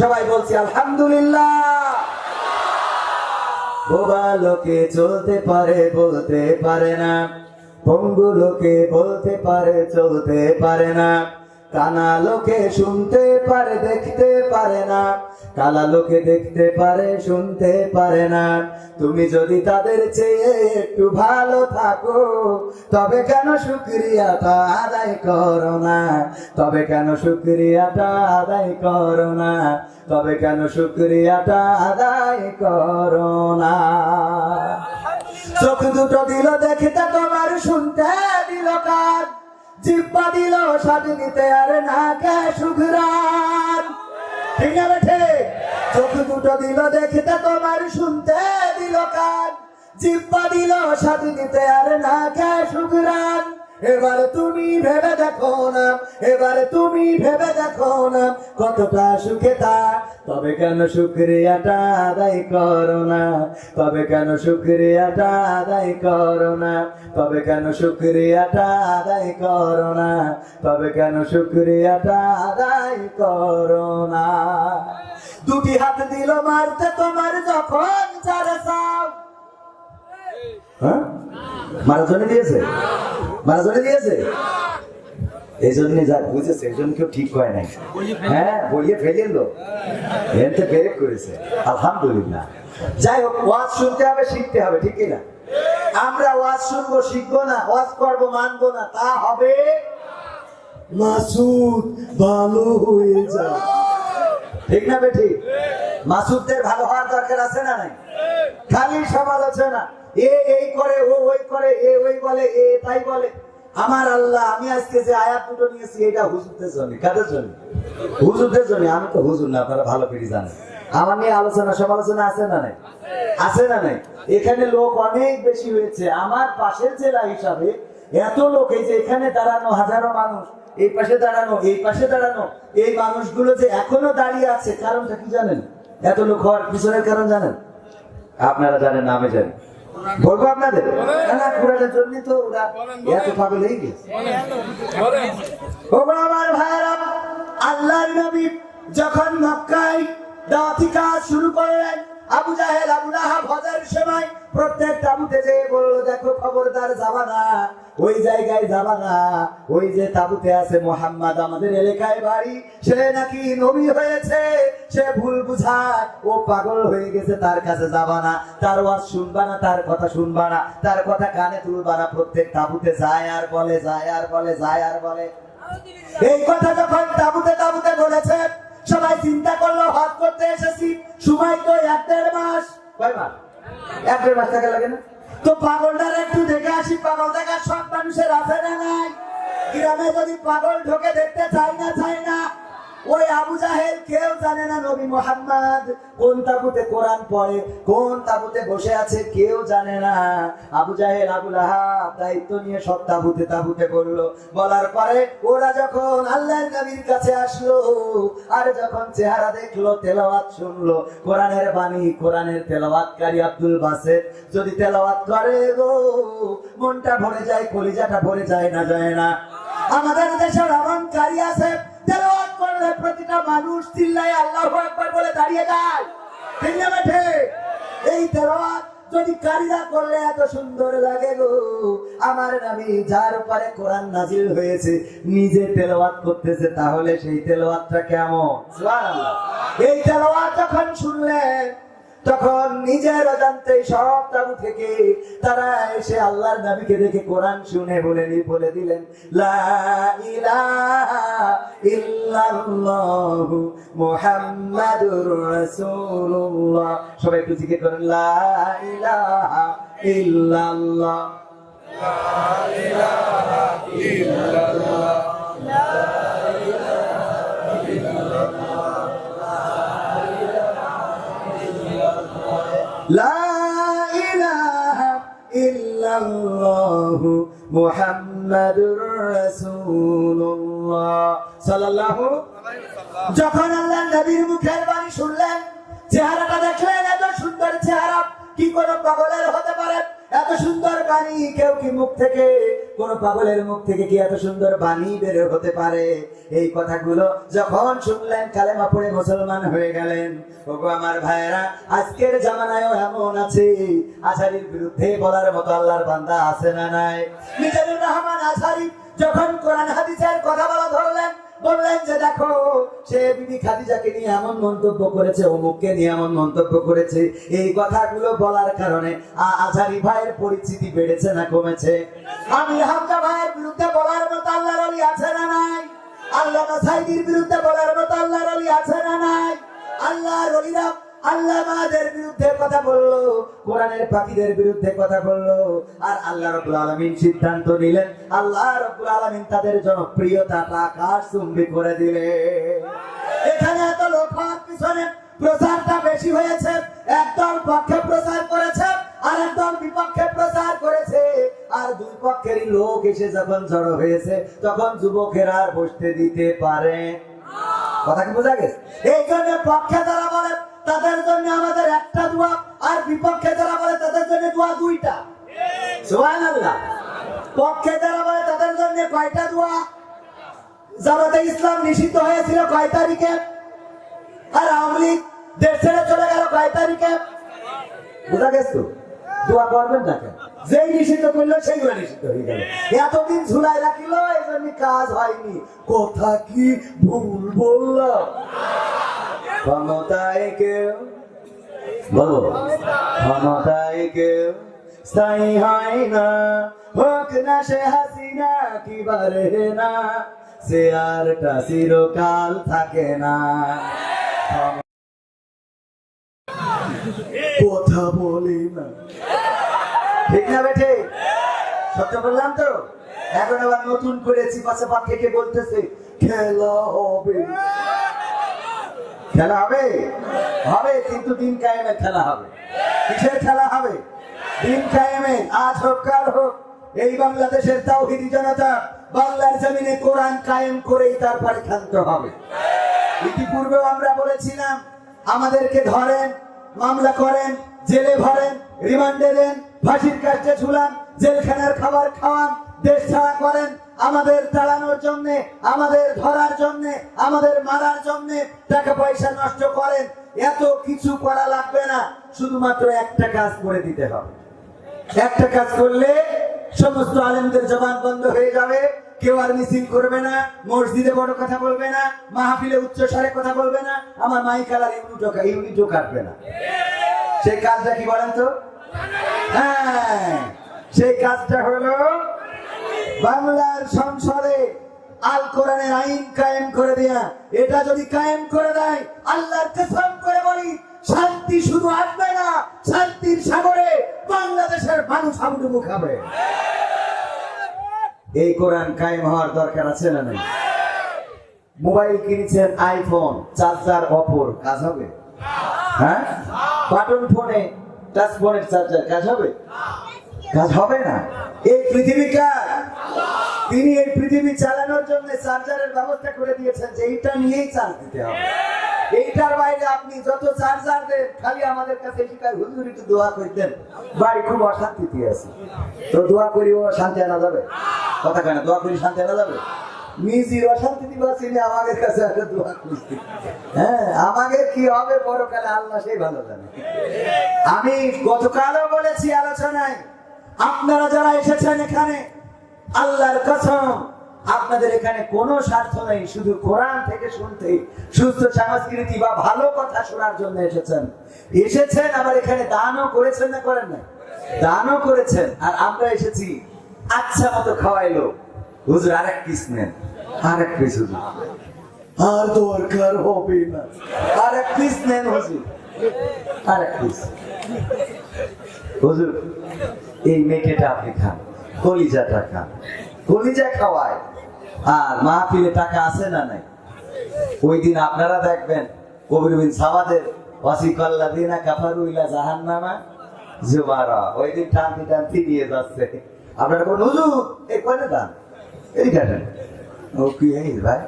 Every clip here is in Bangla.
সবাই বলছি আলহামদুলিল্লাহ। বোবা লোকে চলতে পারে বলতে পারে না, পঙ্গু লোকে বলতে পারে চলতে পারে না, কানা লোকে শুনতে পারে দেখতে পারে না, কালা লোকে দেখতে পারে শুনতে পারে না। তুমি যদি তাদের চেয়ে একটু ভালো থাকো তবে কেন শুকরিয়াটা আদায় করো না? তবে কেন শুকরিয়াটা আদায় করো না? তবে কেন শুকরিয়াটা আদায় করো না? চোখ দুটো দিল দেখতে তোমার, শুনতে দিল কান, জিহ্বা দিল স্বাদ নিতে আর নাকে সুঘ্রাণ। ঠিক না বেঠে? চোখ দুটো দিল দেখতে তোমার, শুনতে দিল কান, জিহ্বা দিল স্বাদ নিতে আর নাকে সুঘ্রাণ। এবারে তুমি ভেবে দেখো না, এবারে তুমি ভেবে দেখো না কতটা সুখে তা। তবে কেন শুকরিয়াটা আদায় করো না? তবে কেন শুকরিয়াটা আদায় করো না? তবে কেন শুকরিয়াটা আদায় করো না? তবে কেন শুকরিয়াটা আদায় করো না? দুটি হাত দিল মারতে তোমার যখন চারে চাও। হ্যাঁ, মারার জন্য দিয়েছে, মারার জন্য দিয়েছে। এই জন্য যা বুঝেছে এই জন্য কেউ ঠিক হয় নাই। হ্যাঁ, বলিয়ে ফেলিল, এতে বেরেক করেছে। আলহামদুলিল্লাহ। যাই হোক, ওয়াজ শুনতে হবে, শিখতে হবে, ঠিক না? আমরা ওয়াজ শুনবো, শিখবো না, ওয়াজ করবো, মানবো না, তা হবে মাসুদ ভালো হয়ে যায়। ঠিক না বেঠি? মাসুদদের ভালো হওয়ার দরকার আছে না নাই? খালি সমালোচনা, এ এই করে, ও ওই করে, এ ওই বলে, এ তাই বলে। আমার আল্লাহ, আমি আজকে যে আয়াত দুটো নিয়েছি এটা হুজুরদের জন্য। কাদের জন্য? হুজুরদের জন্য। আমি তো হুজুর না, আপনারা ভালো করে জানেন। আমার নিয়ে আলোচনা সমালোচনা আছে না নাই? আছে না নাই? এখানে লোক অনেক বেশি হয়েছে। আমার পাশের জেলা হিসাবে এত লোক, এই যে এখানে দাঁড়ানো হাজারো মানুষ, এই পাশে দাঁড়ানো, এই পাশে দাঁড়ানো, এই মানুষগুলো যে এখনো দাঁড়িয়ে আছে, কারণটা কি জানেন? এত লোক হওয়ার পিছনের কারণ জানেন? আপনারা জানেন না, আমি জানি। বলবো আপনাদের? না, কোরআনের জন্য তো ওরা এত পাগল হয়ে গেছে। আমার ভাইয়েরা, আল্লাহর নবী যখন মক্কায় দাওয়াতি কাজ শুরু করলেন, আবু জাহেল, আবু লাহাব হজের সময় প্রত্যেক তাবুতে যেয়ে বললো, দেখো খবরদার যাবা না, ওই জায়গায় যাবা না, ওই যে তাবুতে আছে মুহাম্মদ, আমাদের এলাকায় বাড়ি, সে নাকি নবী হয়েছে, সে ভুল বুঝায়, ও পাগল হয়ে গেছে, তার কাছে যাবা না, তার ওয়াজ শুনবা না, তার কথা শুনবা না, তার কথা কানে তুলবা না। প্রত্যেক তাবুতে যায় আর বলে, যায় আর বলে, যায় আর বলে। এই কথা যখন তাবুতে তাবুতে বলেছে, সবাই চিন্তা করলো হজ করতে এসেছি, সময় তো 1-1.5 মাস। কয় মাস? 1-1.5 মাস টাকা লাগে না? তো পাগলটার একটু দেখে আসি, পাগল দেখার সব মানুষের আছে না নাই? গ্রামে যদি পাগল ঢোকে দেখতে চাই না, চাই না। ওই আবু জাহেল কেউ জানে না নবী মুহাম্মদ কোন তাবুতে কোরআন পড়ে, কোন তাবুতে বসে আছে, কেউ জানে না। আবু জাহেল, আবু লাহাব দায়িত্ব নিয়ে সব তাবুতে তাবুতে বললো। বলার পরে ওরা যখন আল্লাহর নবীর কাছে আসলো, আর যখন চেহারা দেখলো, তেলাওয়াত শুনলো, কোরআনের বাণী, কোরআনের তেলাওয়াতকারী আব্দুল বাসেত যদি তেলাওয়াত করে গো, মনটা ভরে যায়, কলিজাটা ভরে যায় না, যায় না? আমাদের দেশে রমণকারী আছে, তেলাওয়াত করলে প্রতিটা মানুষ চিল্লায় আল্লাহু আকবার বলে দাঁড়িয়ে যায়। ঠিক না বেঠে? এই তেলাওয়াত যদি কারিরা করলে এত সুন্দর লাগে গো। আমার নবী যার উপরে কোরআন নাজিল হয়েছে নিজে তেলাওয়াত করতেছে, তাহলে সেই তেলাওয়াতটা কেমন? সুবহানাল্লাহ। এই তেলাওয়াত যখন শুনলেন, তখন নিজের অজান্তে সব তাবু থেকে তারা এসে আল্লাহর নবীকে দেখে কোরআন শুনে বলে দিলেন, লা ইলাহা ইল্লাল্লাহু মুহাম্মাদুর রাসূলুল্লাহ। সবাই একটু জিকির করেন, লা ইলাহা ইল্লাল্লাহ, লা ইলাহা ইল্লাল্লাহ, লা লা ইলাহা ইল্লাল্লাহু মুহাম্মাদুর রাসূলুল্লাহ সাল্লাল্লাহু আলাইহি ওয়াসাল্লাম। যখন আল্লাহর নবীর মুখের বাণী শুনলেন, চেহারাটা দেখলেন, এত সুন্দর চেহারা কি করে পাগলের হতে পারে? এত সুন্দর বাণী কেউ কি মুখ থেকে, কোন পাগলের মুখ থেকে কি এত সুন্দর বাণী বের হতে পারে? এই কথাগুলো যখন শুনলেন কালেমা পড়ে মুসলমান হয়ে গেলেন। ওগো আমার ভাইয়েরা, আজকের জামানায়ও এমন আছে, আজহারীর বিরুদ্ধে বলার মতো আল্লাহর বান্দা আছে না নাই? মিজানুর রহমান আজহারী যখন কোরআন হাদিসের কথা বলা ধরলেন, বললেন যে দেখো, সে বিবি খাদিজাকে নিয়ে এমন মন্তব্য করেছে, অমুককে নিয়ে এমন মন্তব্য করেছে। এই কথাগুলো বলার কারণে আজহারী ভাইয়ের পরিচিতি বেড়েছে না কমেছে? আমির হামজা ভাইয়ের বিরুদ্ধে বলার মতো আল্লাহর ওলি আছে না নাই? আল্লামা সাঈদীর বিরুদ্ধে বলার মতো আল্লাহর ওলি আছে না নাই? আল্লাহর ওলিরা আল্লামাদের বিরুদ্ধে কথা বললো, কোরআনের পাখীদের বিরুদ্ধে কথা বললো, আর আল্লাহ রাব্বুল আলামিন সিদ্ধান্ত নিলেন, আল্লাহ রাব্বুল আলামিন তাদের জনপ্রিয়তাটা আকাশচুম্বী করে দিলেন। এখানে এত লোক হওয়ার পিছনে প্রচারটা বেশি হয়েছে। একদল পক্ষে প্রচার করেছে, আর একদল বিপক্ষে প্রচার করেছে, আর দুই পক্ষেরই লোক এসে যখন জড়ো হয়েছে, তখন যুবকেরা আর বসতে দিতে পারে? কথা কি বোঝা গেছে? এই জন্য পক্ষে যারা বলে তাদের জন্য আমাদের একটা দোয়া, আর বিপক্ষে যারা বলে তাদের জন্য দোয়া দুইটা। সুবহানাল্লাহ। পক্ষে যারা বলে তাদের জন্য কয়টা দোয়া? জামাতে ইসলাম নিষিদ্ধ হয়েছিল কয় তারিখে? আর আওয়ামী লীগ দেশ ছেড়ে চলে গেল কয় তারিখে? বোঝা গেছে তো? দোয়া করবেন না কেন? যেই নিষিদ্ধ করলো সেইগুলো নিষিদ্ধ হয়ে গেল। এতদিন ঝুলাই রাখিল, এই জন্য কাজ হয়নি। কথা কি ভুল বললাম? ক্ষমতায় কেউ বলো, ক্ষমতায় কেউ স্থায়ী হয় না, হোক না সে হাসিনা কি বারে না, সে আরটা চিরকাল থাকে না। কথা বলি না, ঠিক না বেঠে? সত্য বললাম তো? এখন আবার নতুন করেছি, পাশে পাক থেকে বলতেছে খেলা হবে। খেলা হবে? হবে, কিন্তু দিন কায়েমে খেলা হবে। কিসের খেলা হবে? দিন কায়েমে। আজ হোক কাল হোক, এই বাংলাদেশের তাওহীদি জনতা বাংলার জমিনে কোরআন কায়েম করেই তারপরে ক্ষান্ত হবে। ইতিপূর্বেও আমরা বলেছিলাম, আমাদেরকে ধরেন, মামলা করেন, জেলে ভরেন, রিমান্ডে দেন, ফাঁসির কাস্টে ঝুলান, জেলখানার খাবার খাওয়ান, দেশ ছাড়া করেন, আমাদের তাড়ানোর জন্য, আমাদের ধরার জন্য, আমাদের মারার জন্য টাকা পয়সা নষ্ট করেন। এত কিছু করা লাগবে না, শুধুমাত্র একটা কাজ করে দিতে হবে। একটা কাজ করলে সমস্ত আলেমদের জবান বন্ধ হয়ে যাবে। কেউ আর মিছিল করবে না, মসজিদে বড় কথা বলবে না, মাহফিলে উচ্চ স্বরে কথা বলবে না, আমার মাইকালার ইউনিটও কাটবে না। সেই কাজটা কি বলেন তো? হ্যাঁ, সেই কাজটা হলো বাংলার সংসদে আল কোরআনের আইন কায়েম করে দেয়া। এটা যদি কায়েম করে দেয়, আল্লাহর কসম করে বলি, শান্তি শুধু আসবে না, শান্তির সাগরে বাংলাদেশের মানুষ হাবুডুবু খাবে। এই কোরআন কায়েম হওয়ার দরকার আছে না নাই? মোবাইল কিনেছেন আইফোন, চার্জার অপর, কাজ হবে? হ্যাঁ, বাটন ফোনে, টাচ ফোনের চার্জার কাজ হবে? কাজ হবে না। এই পৃথিবীকার তিনি এই পৃথিবী চালানোর জন্য চার্জারের ব্যবস্থা করে দিয়েছেন, যে এইটা নিয়েই চার্জ দিতে হবে। এইটার বাইরে আপনি যত চার্জার দেন, খালি আমাদের কাছে শিকার হুজুর একটু দোয়া করতেন, বাড়ি খুব অশান্তিতে আছে, তো দোয়া করি ও শান্তি আনা যাবে? কথা কেন? দোয়া করি শান্তি আনা যাবে? নিজের অশান্তি দিবা চিনি আমাদের কাছে একটা দোয়া করছি। হ্যাঁ, আমাদের কি হবে পরকালে আল্লাহ সেই ভালো জানে। আমি গতকালও বলেছি আলোচনায়, আপনারা যারা এসেছেন এখানে, আল্লাহর কসম আপনাদের এখানে কোনো স্বার্থ নেই, শুধু কোরআন থেকে শুনতে, সুস্থ সংস্কৃতি বা ভালো কথা শোনার জন্য এসেছেন। আবার এখানে দানও করেছেন না করেন না? দানও করেছেন। আর আমরা এসেছি আচ্ছা মতো খাওয়াইলো, হুজুর আরেক পিস নেন, আরেক পিস হুজুর, আর দরকার হবে না, আরেক পিস নেন হুজুর, আরেক পিস হুজুর, এই মেটেটা আপনি খান, কলিজাটা খান, কলিজা খাওয়ায়। আর মাহফিলে টাকা আছে না নাই? ওই দিন আপনারা দেখবেন কবির বিন সাওয়াদের ওয়াসিকাল্লাযিনা কাফারু ইলা জাহান্নামা যুমারা, ওই দিন টানতে টানতে নিয়ে যাচ্ছে। আপনারা কোন হুজুর এই কয়টা দান এই কাটেন, ও কি এই ভাই,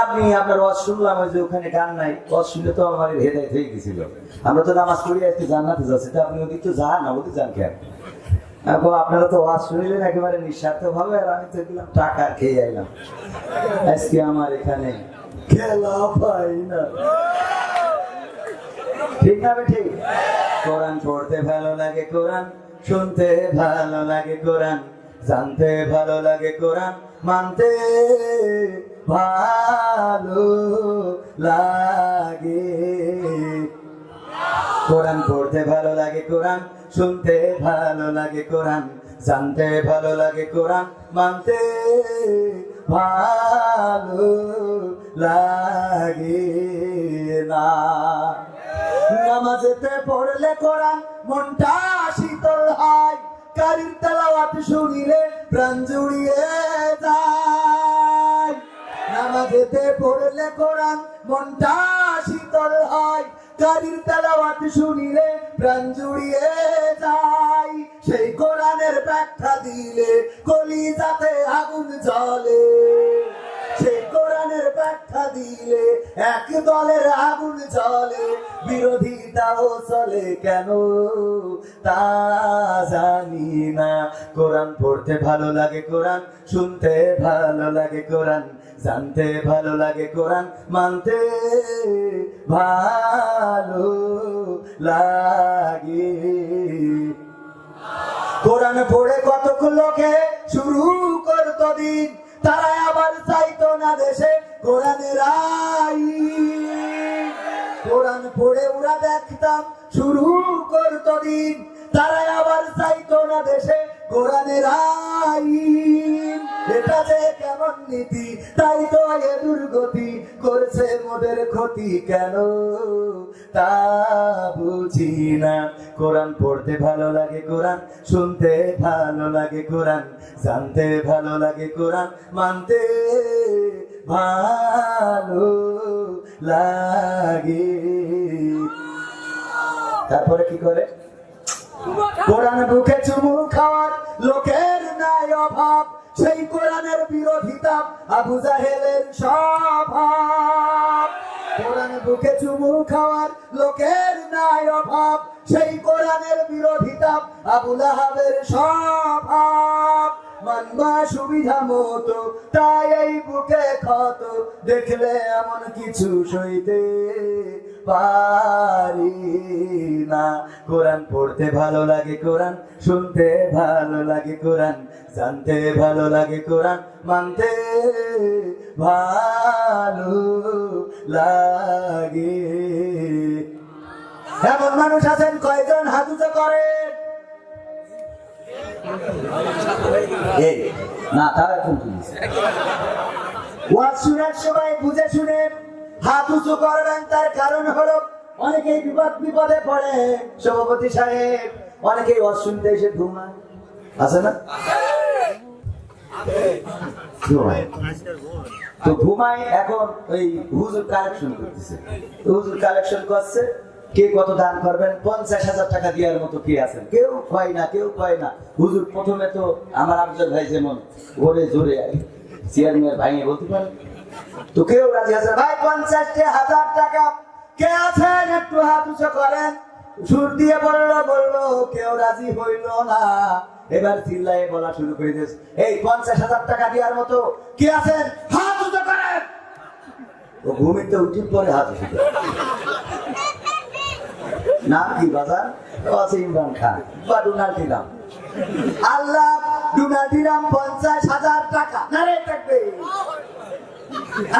আপনি আপনার ওয়াজ শুনলাম, ওই যে ওখানে গান নাই, ওয়াজ শুনলে তো আমার হেদায়েত হয়ে গেছিল। আমরা তো নামাজ পড়ে আসতে জান্নাতে যাচ্ছি, তা আপনি ওদিক তো যান না, ওদিক যান কেন? আপনারা তো ওয়াজ শুনলেন একেবারে নিঃস্বার্থ ভাবে, আর আমি তো দিলাম টাকা খেয়ে আইলাম। আজকে আমার এখানে খেলা পাই না, ঠিক না ঠিক? কোরআন পড়তে ভালো লাগে, কোরআন শুনতে ভালো লাগে, কোরআন জানতে ভালো লাগে, কোরআন মানতে ভালো লাগে। কোরআন পড়তে ভালো লাগে, কোরআন শুনতে ভালো লাগে, কোরআন জানতে ভালো লাগে, কোরআন মানতে ভালো লাগে না। নামাজেতে পড়লে কোরআন মনটা শীতল হয়, কারির তেলাওয়াত শুনিলে প্রাণ জুড়িয়ে যায়। নামাজেতে পড়লে কোরআন মনটা শীতল হয়, কারির তেলাওয়াত শুনিলে প্রাণ জুড়িয়ে যায়। সেই কোরআনের ব্যাখ্যা দিলে কলিজাতে আগুন জ্বলে, সেই কোরআনের ব্যাখ্যা দিলে এক দলের আগুন জ্বলে, বিরোধিতাও চলে কেন তা জানি না। কোরআন পড়তে ভালো লাগে, কোরআন শুনতে ভালো লাগে, কোরআন জানতে ভালো লাগে, কোরআন মানতে ভালো লাগে। কোরআন পড়ে কতক লোকে শুরু করতো দিন, তারা আবার চাইতো না দেশে কোরআনের আইন। কোরআন পড়ে ওরা দেখতাম শুরু করতো দিন, তারা আবার চাইতো না দেশে কোরআনের আইন। এটা যে কেমন নীতি, তাই তো এ দুর্গতি করছে মোদের ক্ষতি কেন তা বুঝি না। কোরআন পড়তে ভালো লাগে, কোরআন শুনতে ভালো লাগে, কোরআন জানতে ভালো লাগে, কোরআন মানতে ভালো লাগে। তারপরে কি করে? কোরআন বুকে চুমু খাওয়ার লোকের নাই অভাব, সেই কোরআনের বিরোধিতা আবু জাহেলের স্বভাব। কোরআন বুকে চুমু খাওয়ার লোকের নাই অভাব, সেই কোরআনের বিরোধিতা আবু লাহাবের স্বভাব। মানবা সুবিধা মতো তাই এই বুকে ক্ষত, দেখলে এমন কিছু সইতে পারি না। কোরআন পড়তে ভালো লাগে, কোরআন শুনতে ভালো লাগে, কোরআন জানতে ভালো লাগে, কোরআন মানতে ভালো লাগে। এমন মানুষ আছেন কয়জন হাত উঁচু করেন? এই না, তারা ওয়াজ শোনার সময় বুঝে শুনে হাত উঁচু করবেন। তার কারণ হলো অনেকেই বিপদে পড়ে। সভাপতি সাহেব, অনেকেই ওয়াজ শুনতে এসে ঘুমায়, আছে না? তো ঘুমায়। এখন ওই হুজুর কালেকশন করতেছে, হুজুর কালেকশন করছে। কে কত দান করবেন? 50,000 টাকা দেওয়ার মতো কে আছেন? কেউ কয় না, কেউ কয় না। হুজুর প্রথমে তো আমার আফজল ভাই যেমন ওরে জোরে চেয়ারম্যান ভাইয়ে বলতে পারে, তো কেউ রাজি আছে? ভাই 50,000 টাকা কে আছেন একটু হাত উঁচু করেন। সুর দিয়ে বললো, কেউ রাজি হইল না। এবার চিল্লাই বলা শুরু করে দিয়েছে, এই 50,000 টাকা দেওয়ার মতো কে আছেন? হাত উঁচু করেন। ও ঘুমিতে উঠির পরে হাত উঁচু করে। নাম কি বাজার? আছে ইমরান খান বা ডোনাল্ড ট্রাম্প। আল্লাহ ডোনাল্ড ট্রাম্প 50,000 টাকা না রে থাকবে।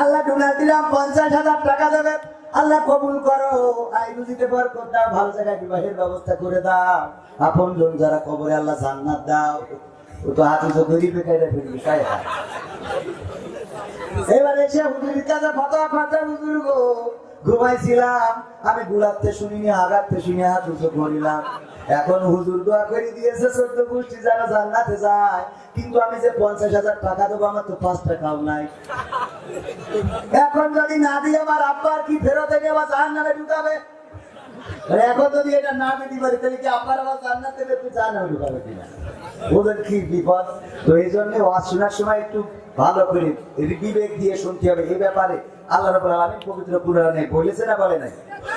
আল্লাহ ডোনাল্ড ট্রাম্প 50,000 টাকা দেবে। আল্লাহ কবুল করো, আই বুঝিতে পার করতে ভালো জায়গায় বিবাহের ব্যবস্থা করে দাও। আপন জন যারা কবরে আল্লাহ জান্নাত দাও। ও তো হাতে তো গরিব বেকারে ফেলবি তাই। এবার এসে হুজুরের কাছে ফতোয়া করতে, হুজুর গো ঘুমাইছিলাম, আমি গুলাতে শুনিনি, আগাতে শুনি, হাত উঁচু করিলাম। এখন হুজুর দোয়া করে দিয়েছে 14 গোষ্ঠী যারা জান্নাতে যায়, কিন্তু আমি যে 50,000 টাকা দেবো, আমার তো 5 টাকাও নাই। এখন যদি না দিয়ে আমার আব্বার কি ফেরত এনে আবার জাহান্নামে ঢুকাবে? এখন যদি এটা না দিতে পারি, তাহলে কি আব্বার আবার জান্নাতে একটু জাহান্নামে ঢুকাবে কিনা? ওদের কি বিপদ। তো এই জন্য ওয়াজ শোনার সময় একটু ভালো করে বিবেক দিয়ে শুনতে হবে। এই ব্যাপারে আল্লাহ রাব্বুল আলামিন পবিত্র কুরআনে বলেছে না বলে নাই?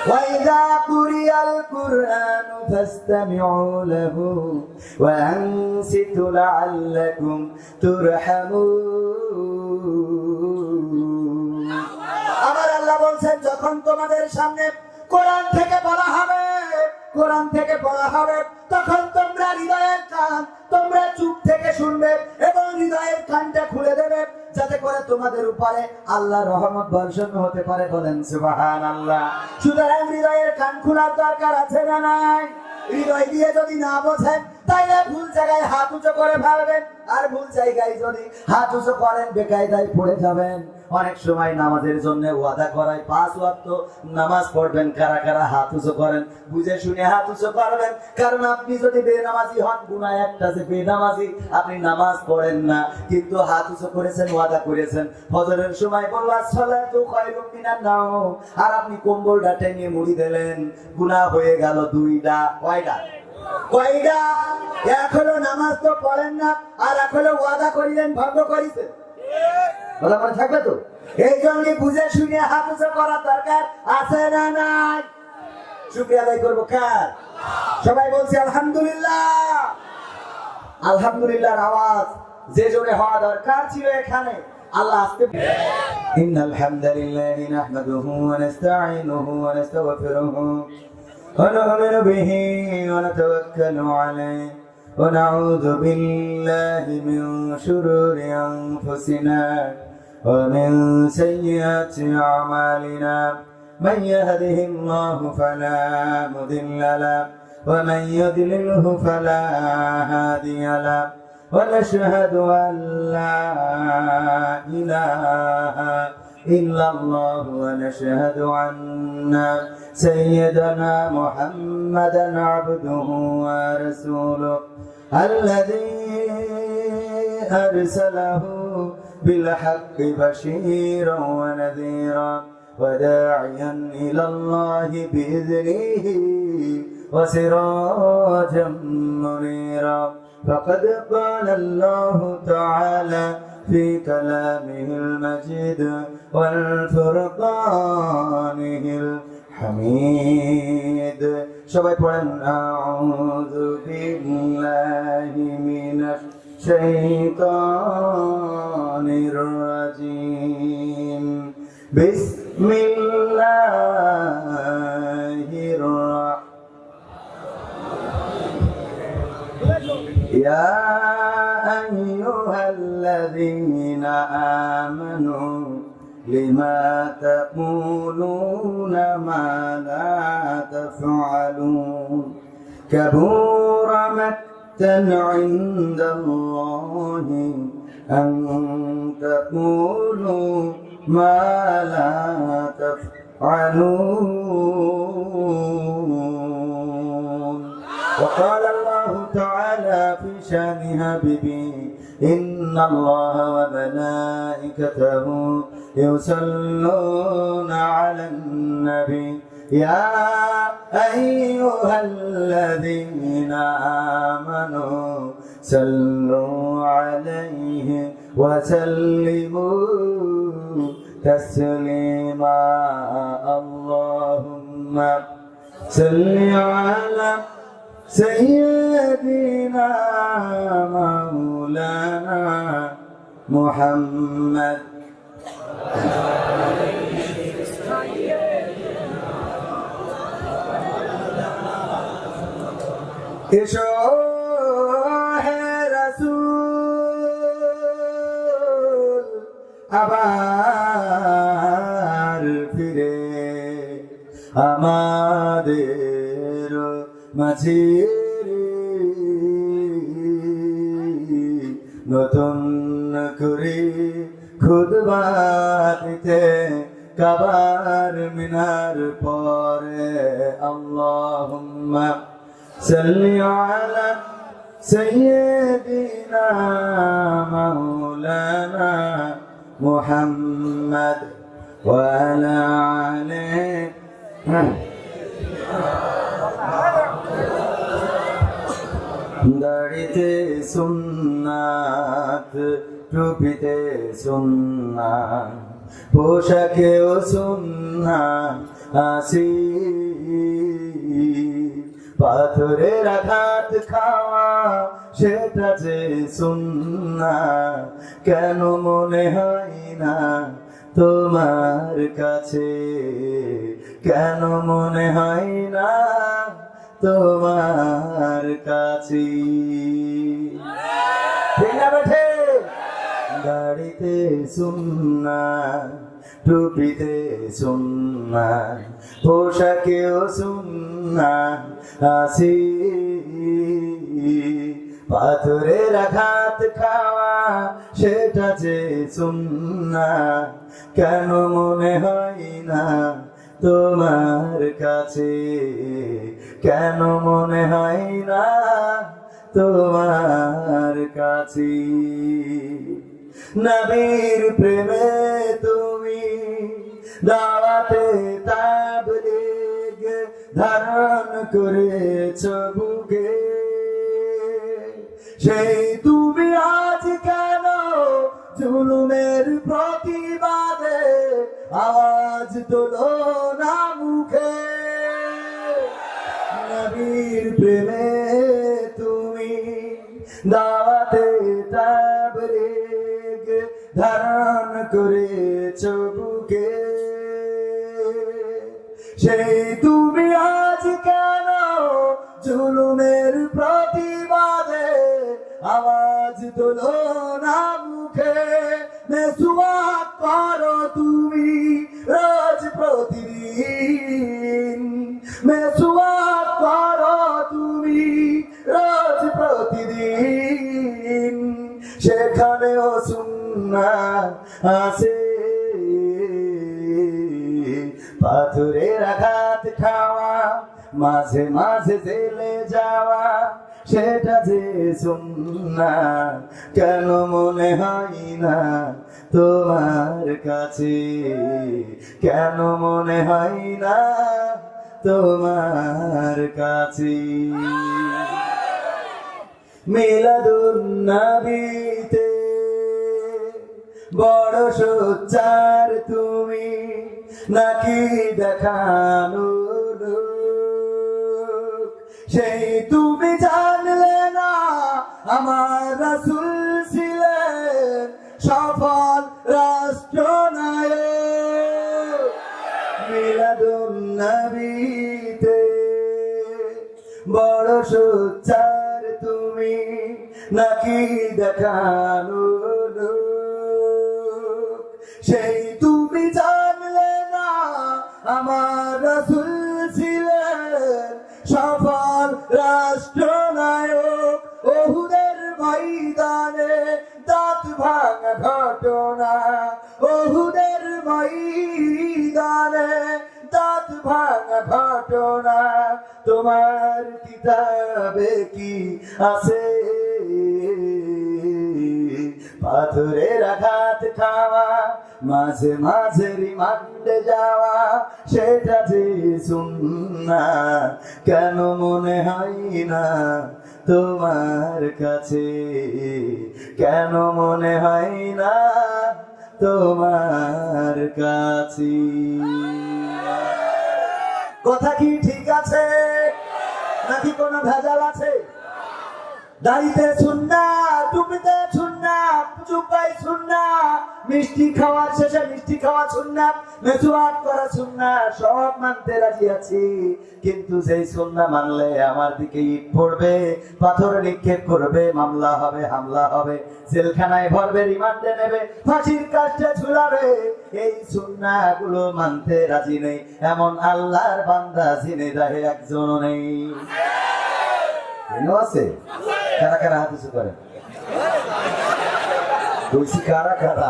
وإذا قرئ القرآن فاستمعوا له وأنصتوا لعلكم ترحمون আমার আল্লাহ বলছেন যখন তোমাদের সামনে কোরআন থেকে বলা হবে তখন তোমরা হৃদয়ের কান তোমরা চুপ থেকে শুনবে এবং হৃদয়ের কানটা খুলে দেবে যাতে করে তোমাদের উপরে আল্লাহর রহমত বর্ষণ হতে পারে। বলেন সুবহানাল্লাহ। সুতরাং হৃদয়ের কান খোলার দরকার আছে না নাই? হৃদয় দিয়ে যদি না বোঝেন তাইলে ভুল জায়গায় হাত উঁচু করে ফেলবেন, আর ভুল জায়গায় যদি হাত উঁচু করেন বেকায়দায় পড়ে যাবেন। অনেক সময় নামাজের জন্য ওয়াদা করায় 5 ওয়াক্ত নামাজ পড়বেন, কারা কারা হাত উঁচু করেন? বুঝে শুনে হাত উঁচু করবেন, কারণ আপনি যদি বেনামাজি হন, গুনাহ একটা যে বেনামাজি আপনি নামাজ পড়েন না কিন্তু হাত উঁচু করেছেন, ওয়াদা করেছেন ফজরের সময় বলল আসসালাতু খায়রুম মিনান নাওম, আর আপনি কম্বলটা টেনে মুড়ি দিলেন, গুনাহ হয়ে গেল 2টা। কয়টা? এক হলো নামাজ তো পড়েন না, আর এক হলো ওয়াদা করিলেন ভঙ্গ করিছেন। বলা মনে থাকবে তো? এই জন্য বুঝে শুনে হাত উঁচু করা দরকার আছে না নাই? শুকরিয়া আদায় করবো কার? সবাই বলছি আলহামদুলিল্লাহ। আলহামদুলিল্লাহর আওয়াজ যে জোরে হওয়া দরকার ছিল এখানে আল্লাহ আজকে ইন্নাল হামদুলিল্লাহি নাহমাদুহু ওয়া নাস্তাঈনুহু ওয়া নাস্তাগফিরুহু ওয়া নু'মিনু বিহি ওয়া নাতাওয়াক্কালু আলাইহি ওয়া নাউযু বিল্লাহি মিন শুরুরি আনফুসিনা ওয়া মিন সাইয়্যাতি আ'মালিনা মান ইয়াহদিহিল্লাহু ফালা মুদিল্লা লাহু ওয়া মান ইউদ্লিলহু ফালা হাদিয়া লাহু ونشهد أن لا إله إلا الله ونشهد أن سيدنا محمدا عبده ورسوله الذي أرسله بالحق بشيرا ونذيرا وداعيا إلى الله بإذنه وسراجا منيرا فقد قال الله تعالى في كلامه المجيد والفرقانه الحميد সবাই পড়েন আউযু বিল্লাহি মিনাশ শাইতানির রাজিম বিসমিল্লাহির يا أيها الذين آمنوا لما تقولون ما لا تفعلون كبر مقتا عند الله أن تقولوا ما لا تفعلون وقال الله تعالى في شان حبيبه إن الله وملائكته يصلون على النبي يا أيها الذين آمنوا صلوا عليه وسلموا تسليما اللهم صل على سيدنا مولانا محمد এসো হে রাসূল আবার ফিরে আমাদের মাঝে নতুন করে খুতবা দিতে কাবার মিনার পরে আল্লাহুম্মা সাল্লি আলা সাইয়্যিদিনা মাওলানা মুহাম্মদ ওয়া আলা আলিহি দাড়িতে সুন্নাত টুপিতে সুন্নাত পোশাকেও সুন্নাত আসি পাথরের আঘাত খাওয়া সেটা যে সুন্নাত কেন মনে হয় না তোমার কাছে কেন মনে হয় না তোমার কাছে ঠিক না বেঠে গাড়িতে সুন্নাত টুপিতে সুন্নাত পোশাকেও সুন্নাত আসি পাথরের আঘাত খাওয়া সেটা যে সুন্নাত কেন মনে হয় না তোমার কাছে কেন মনে হয় না তোমার কাছে নবীর প্রেমে তুমি দাওয়াতে তাবলীগ ধারণ করেছ বুকে সেই তুমি আজ কেন জুলুমের প্রতিবাদে আওয়াজ তোলো না মুখে নবীর প্রেমে তুমি দাওয়াতে তাবলীগ ধারণ করেছ বুকে সেই তুমি আজ কেন জুলুমের প্রতিবাদে আওয়াজ তোলো না মুখে মেসওয়াক করো তুমি রোজ প্রতিদিন মেসওয়াক করো তুমি রোজ প্রতিদিন সেখানেও সুন্নাত আছে পাথরের আঘাত খাওয়া মাঝে মাঝে জেলে যাওয়া সেটা যে সুন্নাত কেন মনে হয় না তোমার কাছে কেন মনে হয় না তোমার কাছে মিলাদুন নবীতে বড় সোচ্চার তুমি নাকি দেখানো লোক সেই তুমি জানলে না আমার রাসূল ছিলেন সফল রাষ্ট্রনায়ক মিলাদুন নবীতে বড় সোচ্চার তুমি নাকি দেখানো লোক সেই তুমি জানলে না আমার রাসূল ছিলেন সফল রাষ্ট্রনায়ক ওহুদের ময়দানে দাঁত ভাঙা ঘটনা ওহুদের ময়দানে দাঁত ভাঙা ঘটনা তোমার কিতাবে কি আছে পাথরের আঘাত খাওয়া মাঝে মাঝে রিমান্ডে যাওয়া সেটা যে সুন্নাত কেন মনে হয় না তোমার কাছে কেন মনে হয় না তোমার কাছে কথা কি ঠিক আছে নাকি কোনো ভেজাল আছে দাড়িতে সুন্নাত টুপিতে সুন্নাত জুব্বায় সুন্নাত মিষ্টি খাওয়ার শেষে মিষ্টি খাওয়া সুন্নাত মেসওয়াক করা সুন্নাত সব মানতে রাজি আছি কিন্তু যেই সুন্নাত মানলে আমার দিকে ইট পড়বে পাথর নিক্ষেপ করবে মামলা হবে হামলা হবে জেলখানায় ভরবে রিমান্ডে নেবে ফাঁসির কাস্টে ঝুলাবে এই সুন্নাতগুলো মানতে রাজি নেই এমন আল্লাহর বান্দা জিনেদাহে একজনও নেই আছে কারা কারা হাত উঁচু করে বলছি কারা কারা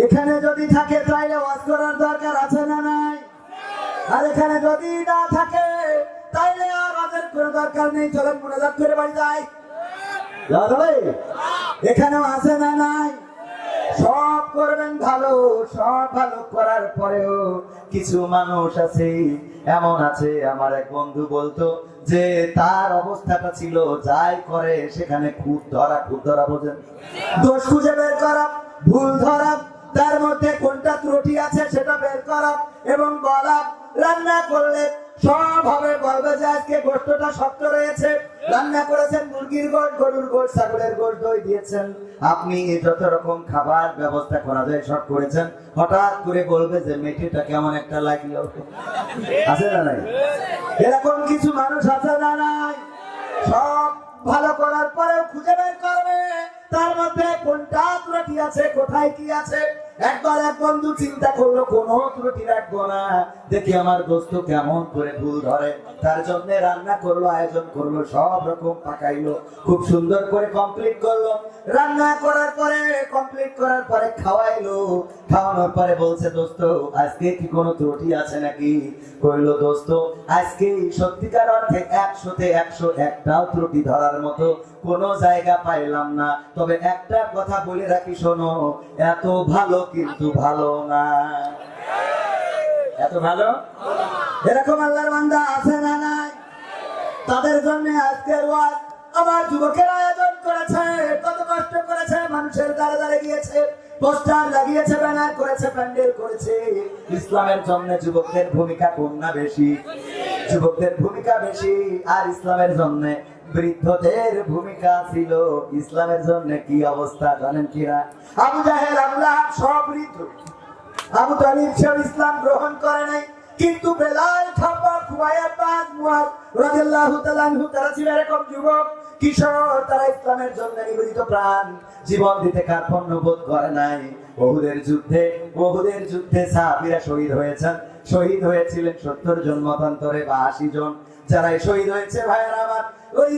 এখানে যদি থাকে তাইলে ওয়াজ করার দরকার আছে না নাই আর এখানে যদি না থাকে তাইলে আর ওয়াজের কোনো দরকার নেই চলেন মুনাজাত করে বাড়ি যাই এখানেও আছে না নাই সব করবেন ভালো সব ভালো করার পরেও কিছু মানুষ আছে এমন আছে আমার এক বন্ধু বলতো যে তার অবস্থাটা ছিল যাই করে সেখানে খুদ ধরা বোঝেন দোষ খুঁজে বের করা ভুল ধরা তার মধ্যে কোনটা ত্রুটি আছে সেটা বের করা এবং বলা। রান্না করলে সব হবে, বলবে যে আজকে গোশতটা শক্ত রয়েছে, রান্না করেছেন মুরগির গোশত, গরুর গোশত, ছাগলের গোশত, দই দিয়েছেন, আপনি যত রকম খাবার ব্যবস্থা করা যায় সব করেছেন, হঠাৎ করে বলবে যে মেথিটা কেমন একটা লাগলো। আছে না নাই? এরকম কিছু মানুষ আছে না নাই? সব ভালো করার পরেও খুঁজে বের করবে তার মধ্যে কোনটা ত্রুটি আছে, কোথায় কি আছে। একবার এক বন্ধু চিন্তা করলো কোন ত্রুটি রাখবো না, দেখি আমার দোস্ত কেমন করে ভুল ধরে। তার জন্য রান্না করলো, আয়োজন করলো, সব রকম পাকাইলো, খুব সুন্দর করে কমপ্লিট করলো। রান্না করার পরে কমপ্লিট করার পরে খাওয়াইলো। খাওয়ানোর পরে বলছে, দোস্ত আজকে কি কোনো ত্রুটি আছে নাকি? কইলো, দোস্ত আজকে সত্যিকার অর্থে 100-তে 100 একটাও ত্রুটি ধরার মতো কোনো জায়গা পাইলাম না। তবে একটা কথা বলে রাখি, শোনো, এত ভালো কিন্তু ভালো না। এত ভালো এরকম আল্লাহর বান্দা আছে না নাই? তাদের জন্য আজকের ওয়াজ আমার যুবকের আয়োজন করেছে, কত কষ্ট করেছে, মানুষের দ্বারে দ্বারে গিয়েছে, পোস্টার লাগিয়েছে, ব্যানার করেছে, প্যান্ডেল করেছে। ইসলামের জন্য যুবকদের ভূমিকা কোন না বেশি? যুবকদের ভূমিকা বেশি। আর ইসলামের জন্য বৃদ্ধদের ভূমিকা ছিল। ইসলামের জন্য কি অবস্থা জানেন কিনা? আবু জাহেল, আবু লাহাব সব বৃদ্ধ। আবু তালিব সব ইসলাম গ্রহণ করে নাই, কিন্তু বেলাল, খাব্বাব, খুবাইব, মুআজ রাদিয়াল্লাহু তাআলা আনহু তারা ছিল এরকম যুবক, কিশোর, তারা ইসলামের জন্য নিবেদিত প্রাণ, জীবন দিতে কার্পণ্য বোধ করে নাই। ওহুদের যুদ্ধে সাহাবীরা শহীদ হয়েছেন। শহীদ হয়েছিলেন 70 জন, মতান্তরে 82 জন। যারাই শহীদ হয়েছে ভাইয়েরা আমার, ওই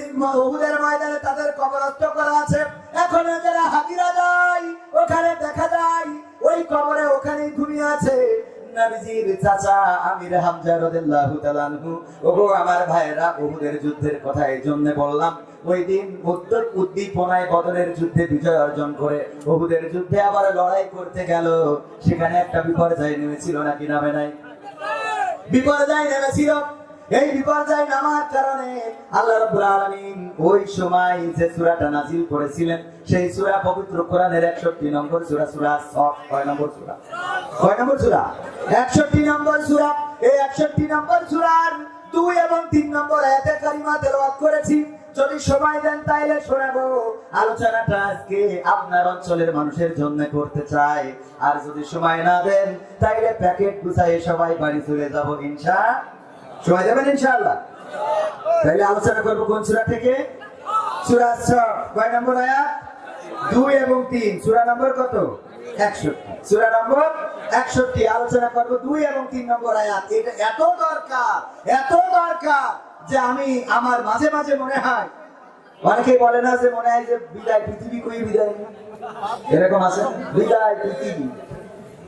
ওহুদের ময়দানে তাদের কবরস্থ করা আছে। এখন যারা হাজিরা যায় ওখানে দেখা যায় ওই কবরে ওখানেই ঘুমিয়ে আছে নবীজির চাচা আমির হামজা রাদিয়াল্লাহু তাআলা আনহু। ওগো আমার ভাইয়েরা, ওহুদের যুদ্ধের কথা এই জন্য বললাম, ওই দিন উদ্দীপনায় বদরের যুদ্ধে বিজয় অর্জন করে ওহুদের যুদ্ধে আবার লড়াই করতে গেল। সেখানে একটা বিপর্যয় নেমেছিল নাকি নামে নাই? বিপর্যয় নেমেছিল। এই বিপর্যয় নামার কারণে আল্লাহ রাব্বুল আলামিন ওই সময় যে সূরাটা নাযিল করেছিলেন, সেই সূরা পবিত্র কোরআনের 61 নম্বর সূরা, সূরা সফ। কয় নম্বর সূরা? 61 নম্বর সূরা। এই 61 নম্বর সূরার 2 এবং 3 নম্বর আয়াতে কারিমা তেলাওয়াত করেছি। যদি সময় দেন তাইলে শোনাবো। আলোচনাটা আজকে আপনার অঞ্চলের মানুষের জন্য করতে চাই। আর যদি সময় না দেন তাইলে প্যাকেট গুছাইয়ে সবাই বাড়ি চলে যাব ইনশাআল্লাহ। সময় দেবেন ইনশাআল্লাহ? তাইলে আলোচনা করবো কোন সূরা থেকে? সূরা সফ। কয় নম্বর আয়াত? 2 এবং 3। সূরা নম্বর কত? 61। সূরা নম্বর 61। আলোচনা করবো 2 এবং 3 নম্বর আয়াত। এটা এত দরকার যে আমি আমার মাঝে মাঝে মনে হয়, অনেকে বলে না যে মনে হয় যে বিদায় পৃথিবী, কই বিদায়, এরকম আছে বিদায় পৃথিবী।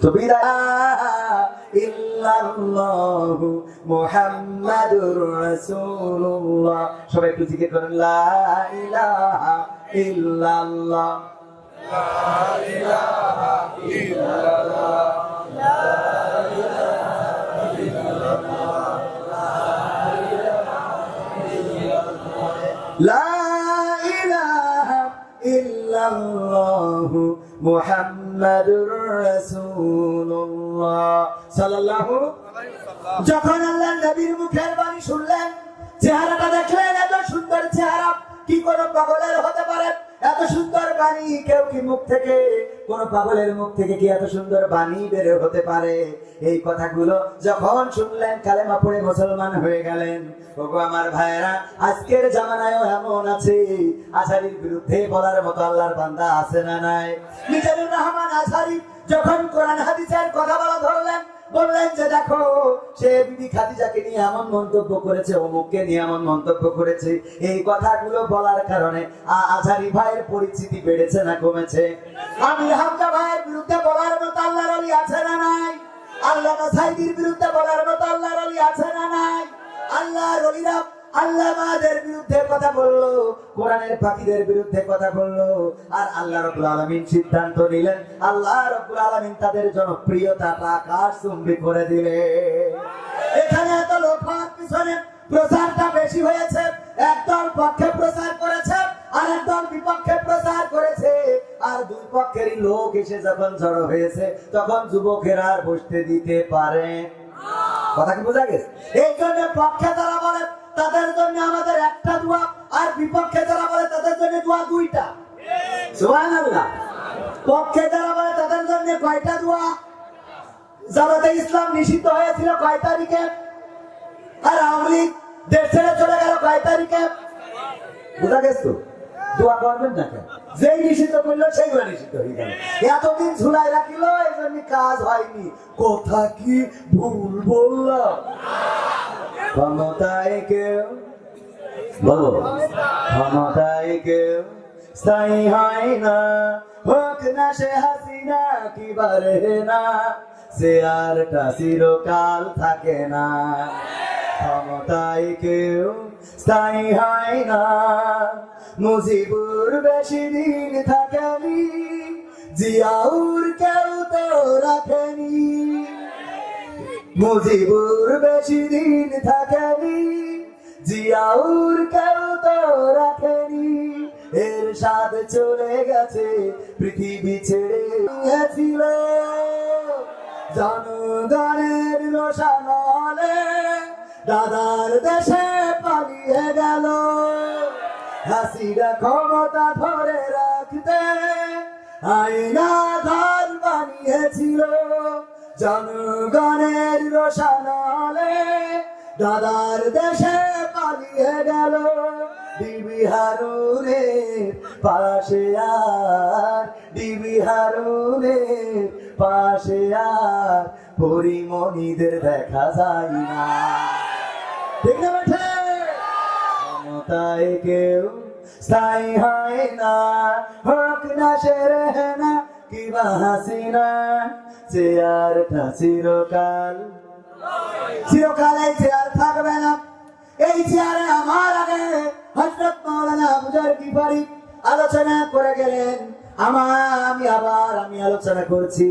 তো বিদায় ইল্লাল্লাহু মুহাম্মাদুর রাসূলুল্লাহ। সবাই একটু জিকির করেন, লা ইলাহা ইল্লাল্লাহ, লা ইলাহা ইল্লাল্লাহ, লা ইলাহা ইল্লাল্লাহ, লা ইলাহা ইল্লাল্লাহু মুহাম্মাদুর রাসূলুল্লাহ সাল্লাল্লাহু আলাইহি ওয়াসাল্লাম। যখন আল্লাহর নবীর মুখের বাণী শুনলেন, চেহারাটা দেখলেন, এত সুন্দর চেহারা কি কোনো পাগলের হতে পারে? এত সুন্দর বাণী কেউ কি মুখ থেকে, কোন পাগলের মুখ থেকে কি এত সুন্দর বাণী বের হতে পারে? এই কথাগুলো যখন শুনলেন, কালেমা পড়ে মুসলমান হয়ে গেলেন। ওগো আমার ভাইয়েরা, আজকের জামানায়ও এমন আছে, আজহারীর বিরুদ্ধে বলার মতো আল্লাহর বান্দা আছে না নাই? মিজানুর রহমান আজহারী যখন কোরআন হাদিসের কথা বলা ধরলেন, বললেন যে দেখো, সে বিবি খাদিজাকে নিয়ে এমন মন্তব্য করেছে, অমুককে নিয়ে এমন মন্তব্য করেছে। এই কথাগুলো বলার কারণে আজহারী ভাইয়ের পরিচিতি বেড়েছে না কমেছে? আমির হামজা ভাইয়ের বিরুদ্ধে বলার মতো আল্লাহর ওলি আছে না নাই? আল্লামা সাঈদীর বিরুদ্ধে বলার মতো আল্লাহর ওলি আছে না নাই? আল্লাহর ওলিরা আল্লামাদের বিরুদ্ধে কথা বললো, কোরআনের পাখীদের বিরুদ্ধে কথা বললো, আর আল্লাহ রাব্বুল আলামিন সিদ্ধান্ত নিলেন, আল্লাহ রাব্বুল আলামিন তাদের জনপ্রিয়তাটা আকাশচুম্বী করে দিলেন। এখানে এত লোক হওয়ার পিছনে প্রচারটা বেশি হয়েছে। একদল পক্ষে প্রচার করেছে, আরেক দল বিপক্ষে প্রচার করেছে, আর দুই পক্ষেরই লোক এসে যখন জড়ো হয়েছে তখন যুবকেরা আর বসতে দিতে পারে। কথা কি বোঝা গেছে? এই জন্য পক্ষে যারা বলে তাদের জন্য আমাদের একটা দোয়া, আর বিপক্ষে যারা বলে তাদের জন্য দোয়া দুইটা। সুবহানাল্লাহ। পক্ষে যারা বলে তাদের জন্য কয়টা দোয়া? জামাতে ইসলাম নিষিদ্ধ হয়েছিল কয় তারিখে? আর আওয়ামী লীগ দেশ ছেড়ে চলে গেল কয় তারিখে? বোঝা গেছে তো? দোয়া করবেন না কেন? যেই নিষিদ্ধ করলো সেইগুলো নিষিদ্ধ হয়ে গেল। এতদিন ঝুলাই রাখিল, এই জন্য কাজ হয়নি। কথা কি ভুল বললাম? ক্ষমতায় কেউ বলো, ক্ষমতায় কেউ স্থায়ী হয় না, হোক না সে হাসিনা কি বারে না, সে আরটা চিরকাল থাকে না। ক্ষমতায় কেউ স্থায়ী হয় না, মুজিবুর বেশি দিন থাকেনি, জিয়াউর কেউ তো রাখেনি। মুজিবুর বেশি দিন থাকেনি, জিয়াউর কেউ তো রাখেনি। এর সাথ চলে গেছে পৃথিবী ছেড়ে গেছিল, জনগণের রোশানলে দাদার দেশে পালিয়ে গেল। হাসিনা ক্ষমতা ধরে রাখতে আইনা ধার বানিয়েছিল, জনগণের রোশানলে দাদার দেশে পালিয়ে গেল। ডিবি হারুনের পাশে আর, ডিবি হারুনের পাশে আর পরিমণিদের দেখা যায় না। ঠিক না বেঠে? ক্ষমতায় কেউ স্থায়ী হয় না, হোক না সে রেহেনা কিবা হাসিনা, চেয়ারটা চিরকাল, চিরকাল এই চেয়ার থাকবে না। এই চেয়ারে আমার আগে হযরত মাওলানা আবুজার গিফারি আলোচনা করে গেলেন। আমি আলোচনা করছি,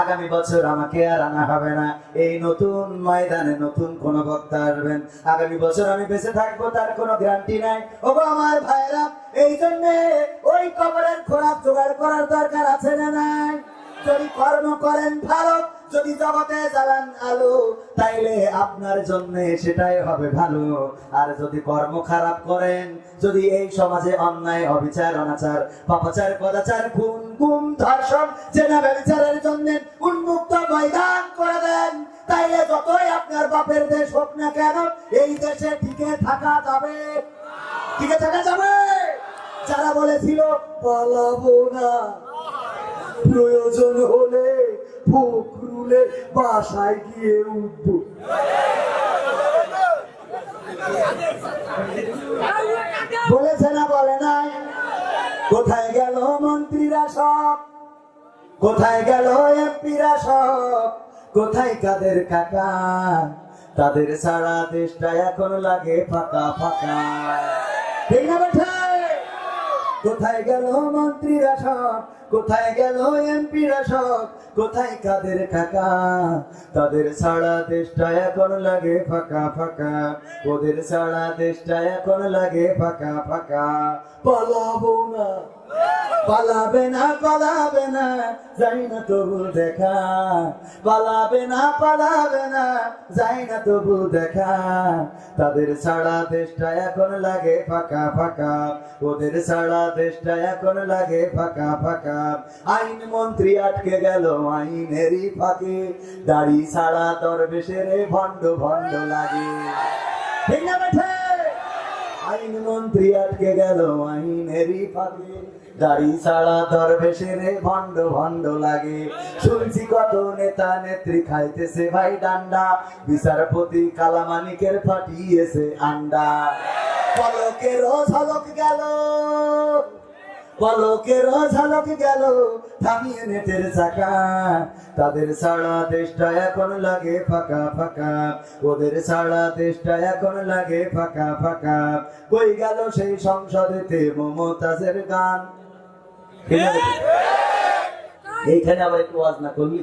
আগামী বছর আমাকে আর আনা হবে না। এই নতুন ময়দানে নতুন কোন বক্তা আসবেন, আগামী বছর আমি বেঁচে থাকবো তার কোনো গ্যারান্টি নাই। ওগো আমার ভাইরা, এই জন্য ওই কবরের খোরাক জোগাড় করার দরকার আছে না নাই? যদি কর্ম করেন ভালো, যদি জগতে জ্বালান আলো, তাইলে আপনার জন্য সেটাই হবে ভালো। আর যদি কর্ম খারাপ করেন, যদি এই সমাজে অন্যায় অবিচার অনাচার পাপাচার কদাচার খুন গুম ধর্ষণ জেনা ব্যভিচারের জন্য উন্মুক্ত ময়দান করে দেন, তাইলে যতই আপনার বাপের দেশ হোক না কেন এই দেশে টিকে থাকা যাবে। টিকে থাকা যাবে। যারা বলেছিল পালাবো না, প্রয়োজন হলে ফখরুলের বাসায় গিয়ে উঠব, বলেছে না বলে নাই? কোথায় গেল মন্ত্রীরা সব? কোথায় গেল এমপিরা সব? কোথায় কাদের কাকা? তাদের সারা দেশটা এখন লাগে ফাঁকা ফাঁকা। ঠিক না বেঠা? কোথায় গেল মন্ত্রীরা সব? কোথায় গেল এমপিরা সব? কোথায় কাদের কাকা? তাদের সারা দেশটা এখন লাগে ফাঁকা ফাঁকা, ওদের সারা দেশটা এখন লাগে ফাঁকা ফাঁকা। পালাবো না, পালাবে না, পালাবে না, যাই না তবু দেখা, পালাবে না, পালাবে না, যাই না তবু দেখা। তাদের সারা দেশটা এখন লাগে ফাঁকা ফাঁকা, ওদের সারা দেশটা এখন লাগে ফাঁকা ফাঁকা। আইন মন্ত্রী আটকে গেল আইনেরই ফাঁকে, দাড়ি ছাড়া দরবেশের ভণ্ড ভণ্ড লাগে। ঠিক না বেঠে? আইন মন্ত্রী আটকে গেল আইনেরই ফাঁকে, দাড়ি ছাড়া দরবেশের ভণ্ড ভণ্ড লাগে। শুনছি কত নেতা নেত্রী খাইতেছে ভাই ডান্ডা, বিচারপতি কালামানিকের ফাটিয়েছে আন্ডা। পলকের ঝলক গেল, পলকের ঝলক গেল থামিয়ে নেটের চাকা। তাদের সারা দেশটা এখন লাগে ফাঁকা ফাঁকা, ওদের সারা দেশটা এখন লাগে ফাঁকা ফাঁকা। কই গেল সেই সংসদেতে মমতাজের গান? এইখানে আবার একটু ওয়াজ না করলি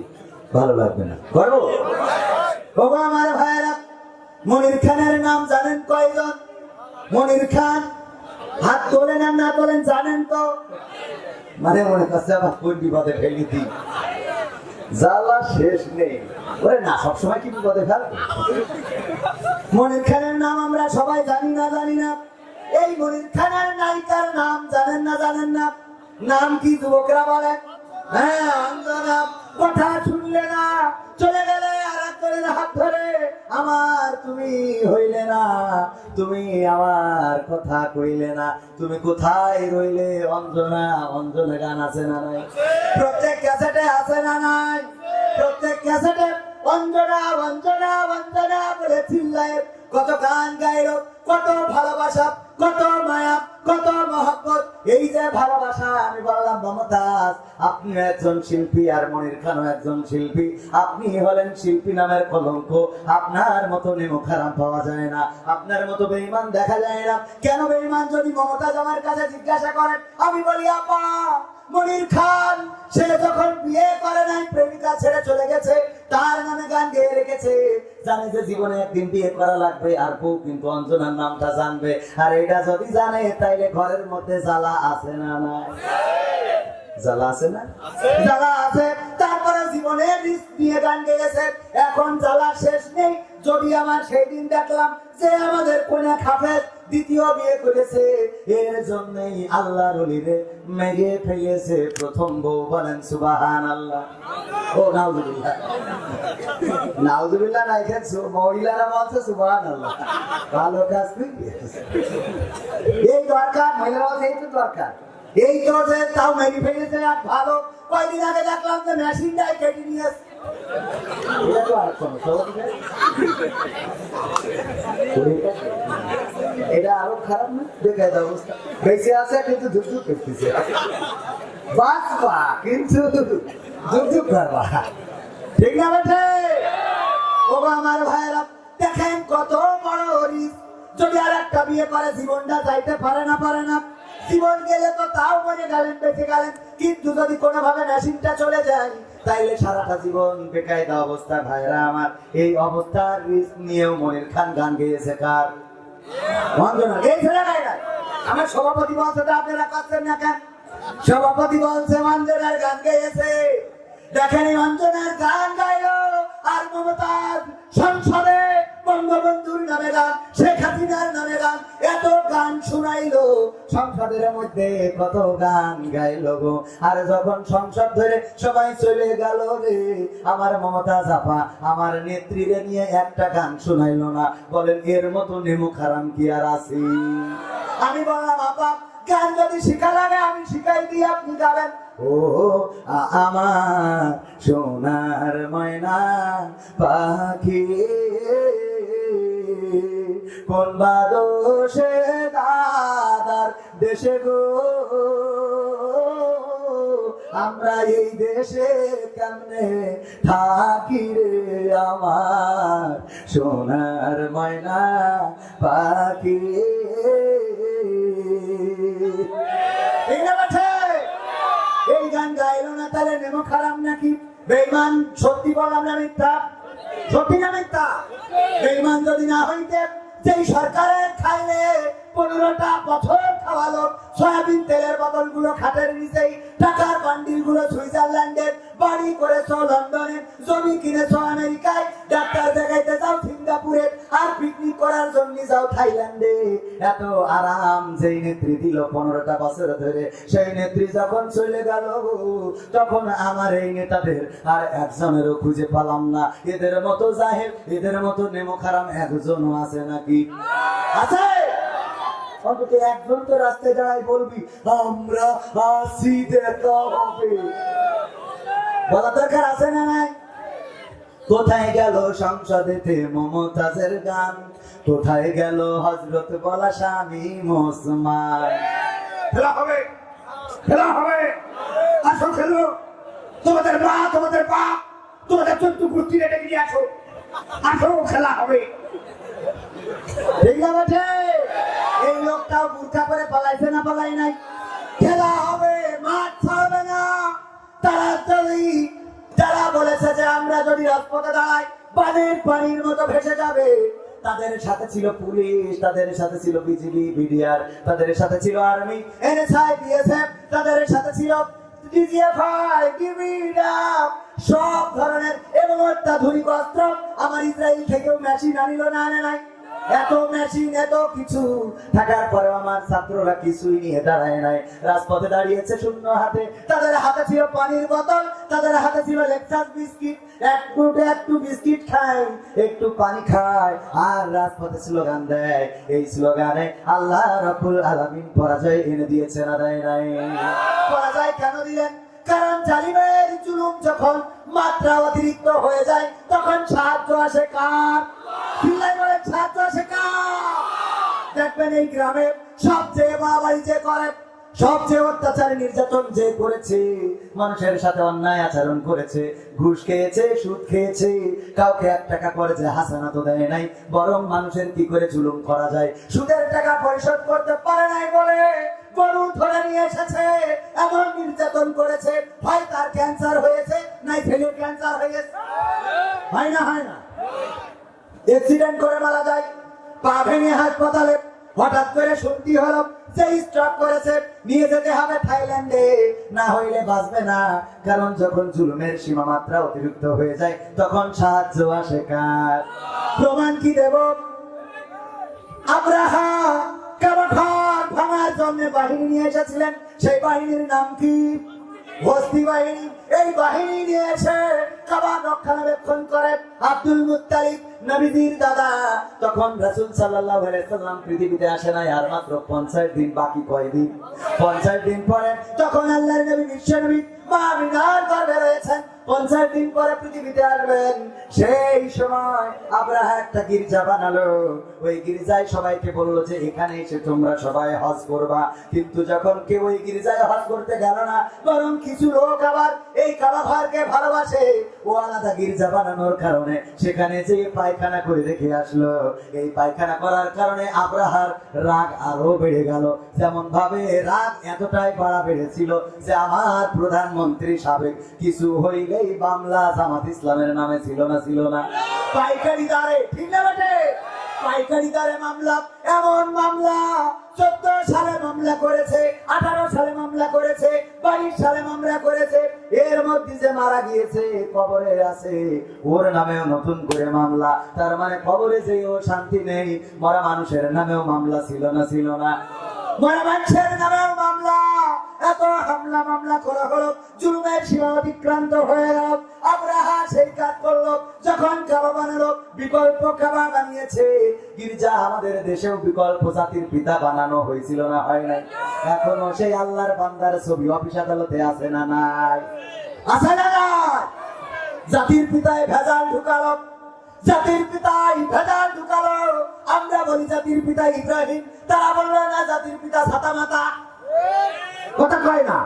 ভালো লাগবে না, করবো? ওগো আমার ভাইরা, মনির খানের নাম জানেন কয়জন? মনির খান হাত তোলেন আর না তোলেন জানেন তো? মানে মনে করছে আবার কোন বিপদে ফেলি দিই, জ্বালা শেষ নেই। ওরে না, সবসময় কি বিপদে ফেলবো? মনির খানের নাম আমরা সবাই জানি না জানি না? এই মনির খানের নায়িকার নাম জানেন না জানেন না? নাম কি যুবকরা বলেন? হ্যাঁ, অঞ্জনা। কথা শুনলে না, চলে গেলে আর একজনের হাত ধরে আমার তুমি হইলে না, তুমি আমার কথা কইলে না, তুমি কোথায় রইলে অঞ্জনা? অঞ্জনা গান আছে না নাই? প্রত্যেক ক্যাসেটে আছে না নাই? প্রত্যেক ক্যাসেটে অঞ্জনা অঞ্জনা অঞ্জনা বলে চিল্লায় কত গান গাইলো, কত ভালোবাসা, কত মায়া, কত মহব্বত। এই যে ভালোবাসা, আমি বললাম মমতাজ আপনি একজন শিল্পী আর মনির খানও একজন শিল্পী। আপনি হলেন শিল্পী নামের কলঙ্ক। আপনার মতো নেমো খারাপ পাওয়া যায় না, আপনার মতো বেঈমান দেখা যায় না। কেন বেঈমান? যদি মমতাজ আমার কাছে জিজ্ঞাসা করেন, আমি বলি আপা মনির খান সে যখন বিয়ে করে নাই, প্রেমিকা ছেড়ে চলে গেছে, তার নামে গান গেয়ে রেখেছে। জানে যে জীবনে একদিন বিয়ে করা লাগবে, আর বউ কিন্তু অঞ্জনার নামটা জানবে। আর এটা যদি জানে তাইলে ঘরের মধ্যে জ্বালা আছে না নাই? জ্বালা আছে না? জ্বালা আছে। তারপরে জীবনে রিস্ক নিয়ে গান গেয়েছে, এখন জ্বালা শেষ নেই। যদি আমার সেই দিন দেখলাম যে আমাদের কোনে খাফেজ দ্বিতীয় বিয়ে করেছে, এর জন্যই আল্লাহর ওলিরে মেরে ফেলেছে প্রথম বউ। বলেন সুবহানাল্লাহ। ও নাউজুবিল্লাহ, নাউজুবিল্লাহ নাই খেয়েছো, মহিলারা বলছে সুবহানাল্লাহ। ভালো কাজ তুই। এই দরকার, মহিলারা বলছে এই তো দরকার। এই তো যে তাও মেরে ফেলেছে আর ভালো। কয়দিন আগে দেখলাম যে মেশিনটাই কেটে নিয়েছে। এটা তো আর কোনো সমস্যা নেই। এটা আরো খারাপ না? বেকায়দা অবস্থা। বেঁচে আছে কিন্তু ধুকধুক করতেছে। বাঁচবা কিন্তু ধুকধুক করবা। ঠিক না বেঠে? ও আমার ভাইরা, দেখেন কত বড় রিস্ক। যদি আর একটা বিয়ে করে জীবনটা যাইতে পারে না, পারে না। জীবন গেলে তো তাও মরে গেলেন, বেঁচে গেলেন। কিন্তু যদি কোনোভাবে মেশিনটা চলে যায়, তাইলে সারাটা জীবন বেকায়দা অবস্থা। ভাইরা আমার, এই অবস্থার রিস্ক নিয়েও মনির খান গান গেয়েছে কার? অঞ্জনা। এই ছেলে নাই নাই, আমার সভাপতি বলছে তো আপনারা করছেন না কেন? সভাপতি বলছে অঞ্জনার গান গেয়েছে। দেখেন এই অঞ্জনার গান গাইলো, আর মমতাজ সংসদে বঙ্গবন্ধুর নামে গান, শেখ হাসিনার নামে গান, এত গান শুনাইলো। সংসদের মধ্যে কত গান গাইলো গো। আর যখন সংসদ ধরে সবাই চলে গেল রে, আমার মমতাজ আপা আমার নেত্রীরে নিয়ে একটা গান শুনাইলো না। বলেন এর মতো নেমু খারাম কি আর আছে? আমি বললাম আপা গান যদি শিখা লাগে আমি শিখাই দিই, আপনি গাবেন। ও আমার সোনার ময়না পাখি, কোন বাদোষে দাদার দেশে গো, আমরা এই দেশে কেমনে থাকি রে আমার সোনার ময়না পাখি। এই গান গাইলো না, তাহলে নেমো খারাপ নাকি? বেঈমান সত্যি বললাম না মিথ্যা? সত্যি না মিথ্যা? বেঈমান যদি না হইতে, যেই সরকারের খাইলে 15টা বছর খাওয়ালো, সয়াবিন তেলের বোতলগুলো খাটের নিচেই, টাকার বান্ডিল গুলো সুইজারল্যান্ডের, বাড়ি করেছো লন্ডনে, জমি কিনেছো আমেরিকায়, ডাক্তার দেখাইতে যাও সিঙ্গাপুরে, আর পিকনিক করার জন্য যাও থাইল্যান্ডে। এত আরাম যেই নেত্রী দিল 15টা বছর ধরে, সেই নেত্রী যখন চলে গেল তখন আমার এই নেতাদের আর একজনেরও খুঁজে পেলাম না। এদের মতো জাহেল, এদের মতো নেমো খারাম একজনও আছে নাকি? আছে অন্তত একজন তো রাস্তায় দাঁড়াই বলবি আমরা আসি, যেতে হবে। বলা দরকার আছে না নাই? কোথায় গেল সংসদেতে মমতাজের গান? কোথায় গেল হযরত বলা স্বামী মুসলমান? খেলা হবে, খেলা হবে, আসো খেলো। তোমাদের মা, তোমাদের বাপ, তোমাদের 14 গোষ্ঠী রেটে নিয়ে আসো, আসো খেলা হবে। ঠিক আছে? এই লোকটাও বুরখা করে পালাইছে না পালাই নাই? খেলা হবে, মাঠ ছাড়বে না। তাড়াতাড়ি যারা বলেছে যে আমরা যদি রাজপথে দাঁড়াই বানের পানির মতো ভেসে যাবে, তাদের সাথে ছিল পুলিশ, তাদের সাথে ছিল বিজিবি, বিডিআর, তাদের সাথে ছিল আর্মি, এনএসআই, বিএসএফ, তাদের সাথে ছিল ডিজিএফআই, ডিবিডাপ, সব ধরনের এবং অত্যাধুনিক অস্ত্র। আমার ইসরায়েল থেকেও মেশিন আনিল না, আনে নাই। এত মেশিন, এত কিছু থাকার পরেও আমার ছাত্ররা কিছুই নিয়ে দাঁড়ায় নাই, রাজপথে দাঁড়িয়েছে শূন্য হাতে। তাদের হাতে ছিল পানির বোতল, তাদের হাতে ছিল লেকচার বিস্কিট, একটু বিস্কিট খায়, একটু পানি খায়, আর রাজপথে স্লোগান দেয়। এই স্লোগানে আল্লাহ রাব্বুল আলামিন পরাজয় এনে দিয়েছে না দেয় নাই? পরাজয় কেন দিলেন? কারণ জালিমের জুলুম যখন মাত্রা অতিরিক্ত হয়ে যায় তখন সাহায্য আসে কার? সাহায্য আসে কার? দেখবেন এই গ্রামে সবচেয়ে বাড়াবাড়ি যে করে, সবচেয়ে অত্যাচার নির্যাতন যে করেছে, মানুষের সাথে অন্যায় আচরণ করেছে, ঘুষ খেয়েছে, সুদ খেয়েছে, কাউকে 1 টাকা করে যে হাসানা তো দেয় নাই, বরং মানুষের কি করে জুলুম করা যায় সুদের টাকা পরিশোধ করতে পারে নাই বলে গরু ধরে নিয়ে এসেছে, এমন নির্যাতন করেছে, হয় তার ক্যান্সার হয়েছে, নাই ছেলের ক্যান্সার হয়েছে। হয় না? হয় না? অ্যাক্সিডেন্ট করে মারা যায়, পা ভেঙে হাসপাতালে, হঠাৎ করে শুনতে হলো যে স্ট্রোক করেছে, নিয়ে যেতে হবে থাইল্যান্ডে, না হইলে বাঁচবে না। কারণ যখন জুলুমের সীমা মাত্রা অতিরিক্ত হয়ে যায় তখন সাহায্য আসে কার? প্রমাণ কি দেব? আব্রাহা কাবা ঘর ভাঙার জন্য বাহিনী নিয়ে এসেছিলেন, সেই বাহিনীর নাম কি? হস্তি বাহিনী। এই বাহিনী নিয়ে এসে কাবা রক্ষণাবেক্ষণ করে আব্দুল মুত্তালিব, নবীজির দাদা। তখন রাসূল সাল্লাল্লাহু আলাইহি সাল্লাম পৃথিবীতে আসে নাই, আর মাত্র 50 দিন বাকি। কয়দিন? 50 দিন পরে তখন আল্লাহর নবী বিশ্বনবী মা আমিনার গর্ভে রয়েছেন, 50 দিন পরে পৃথিবীতে আসবেন। সেই সময় আব্রাহা একটা গির্জা বানালো, ওই গির্জায় সবাইকে বললো যে এখানে এসে তোমরা সবাই হজ করবা। কিন্তু যখন কেউ ওই গির্জায় হজ করতে গেল না, বরং কিছু লোক আবার এই কাবা ঘরকে ভালোবাসে, ও আলাদা গির্জা বানানোর কারণে সেখানে যে পায়খানা করে রেখে আসলো। এই পায়খানা করার কারণে আব্রাহার রাগ আরো বেড়ে গেল। যেমন ভাবে রাগ এতটাই বাড়া বেড়েছিল যে আমার প্রধানমন্ত্রী সাবেক কিছু হইলেই মামলা জামাত ইসলামের নামে ছিল না? পাইকারি দারে, ঠিক না বেটে? পাইকারি দারে মামলা, এমন মামলা 14 সালে মামলা করেছে, 18 সালে মামলা করেছে, 22 সালে মামলা করেছে। এর মধ্যে যে মারা গিয়েছে কবরে আছে, ওর নামেও নতুন করে মামলা। তার মানে কবরে যে ও শান্তি নেই, মরা মানুষের নামেও মামলা ছিল না? মরা মানুষের নামেও মামলা। এত হামলা মামলা করা হলো, জুলুমের সীমা অতিক্রান্ত হয়ে গেল। আব্রাহা সেই কাজ করলো, যখন কাবা বানালো, বিকল্প কাবা বানিয়েছে। গির্জা আমাদের দেশেও বিকল্প জাতির পিতা বানানো হয়েছিল না? হয় নাই? এখনো সেই আল্লাহর বান্দার ছবি অফিস আদালতে আছে না নাই? আছে না নাই? জাতির পিতায় ভেজাল ঢুকালো, জাতির পিতাই ভেজাল ঢুকালো। আমরা বলি জাতির পিতা ইব্রাহিম, তারা বললো না জাতির পিতা ছাতা মাতা। কথা কয় না?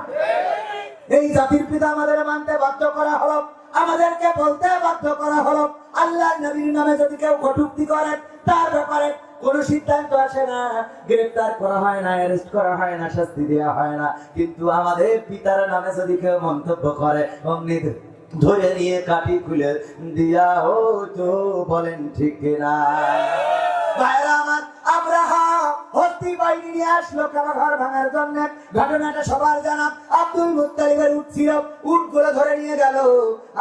এই জাতির পিতা আমাদের মানতে বাধ্য করা হলো, আমাদেরকে বলতে বাধ্য করা হলো। আল্লাহর নবীর নামে যদি কেউ কটূক্তি করে, তার ব্যাপারে কোন সিদ্ধান্ত আসে না, গ্রেফতার করা হয় না, অ্যারেস্ট করা হয় না, শাস্তি দেওয়া হয় না। কিন্তু আমাদের পিতার নামে যদি কেউ মন্তব্য করে, অমনি ধরে নিয়ে কাটি খুলে দিয়া ও তো বলেন ঠিক না? ভাইরা আমার, আব্রাহা হস্তি বাহিনী নিয়ে আসলো কাবা ঘর ভাঙার জন্য। ঘটনাটা সবার জানা। আব্দুল মুত্তালিবের উট ছিল, উট গুলো ধরে নিয়ে গেল।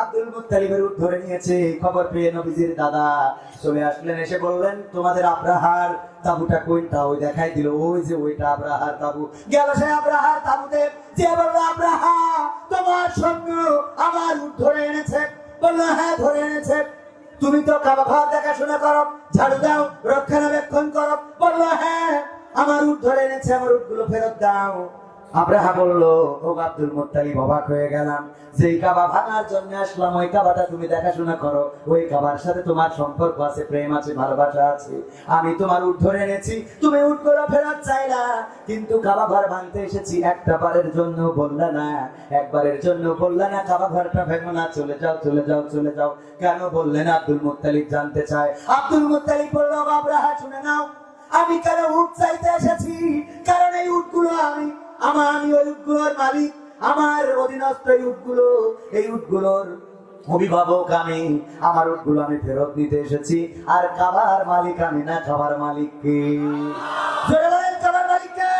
আব্দুল মুত্তালিবের উট ধরে নিয়েছে, খবর পেয়ে নবীজির দাদা চলে আসলেন, এসে বললেন তোমাদের আব্রাহার তাবুটা কোনটা? ওই দেখাই দিল, ওই যে ওইটা আব্রাহার তাবু। গেল সে আব্রাহার তাবুতে, যে বললো আব্রাহা তোমার সঙ্গে আমার উট ধরে এনেছে। বললো হ্যাঁ ধরে এনেছে। তুমি তো কাবা ঘর দেখাশোনা করো, ঝাড়ু দাও, রক্ষণাবেক্ষণ করো। বললো হ্যাঁ, আমার উট ধরে এনেছে, আমার উটগুলো ফেরত দাও। আব্রাহা বললো, ও আব্দুল মুত্তালিব, অবাক হয়ে গেলাম, যেই কাবা ভাঙার জন্য আসলাম ওই কাবাটা তুমি দেখাশোনা করো, ওই কাবার সাথে তোমার সম্পর্ক আছে, প্রেম আছে, ভালোবাসা আছে। আমি তোমার উট ধরে এনেছি, তুমি উটগুলো ফেরত চাইলা, কিন্তু কাবা ঘর ভাঙতে এসেছি, একটা বারের জন্য বললা না, একবারের জন্য বললা না কাবা ঘরটা ভেঙো না, চলে যাও চলে যাও চলে যাও। কেন বললেন? আব্দুল মুত্তালিব জানতে চায়। আব্দুল মুত্তালিব বললো, আব্রাহা শুনে নাও, আমি কেন উট চাইতে এসেছি? কারণ এই উটগুলো আমি ওই উটগুলোর মালিক, আমার অধীনস্থ এই উটগুলো, এই উটগুলোর অভিভাবক আমি, আমার উটগুলো আমি ফেরত নিতে এসেছি। আর খাবার মালিক আমি না, খাবার মালিক কে? জোরে বলেন খাবার মালিক কে?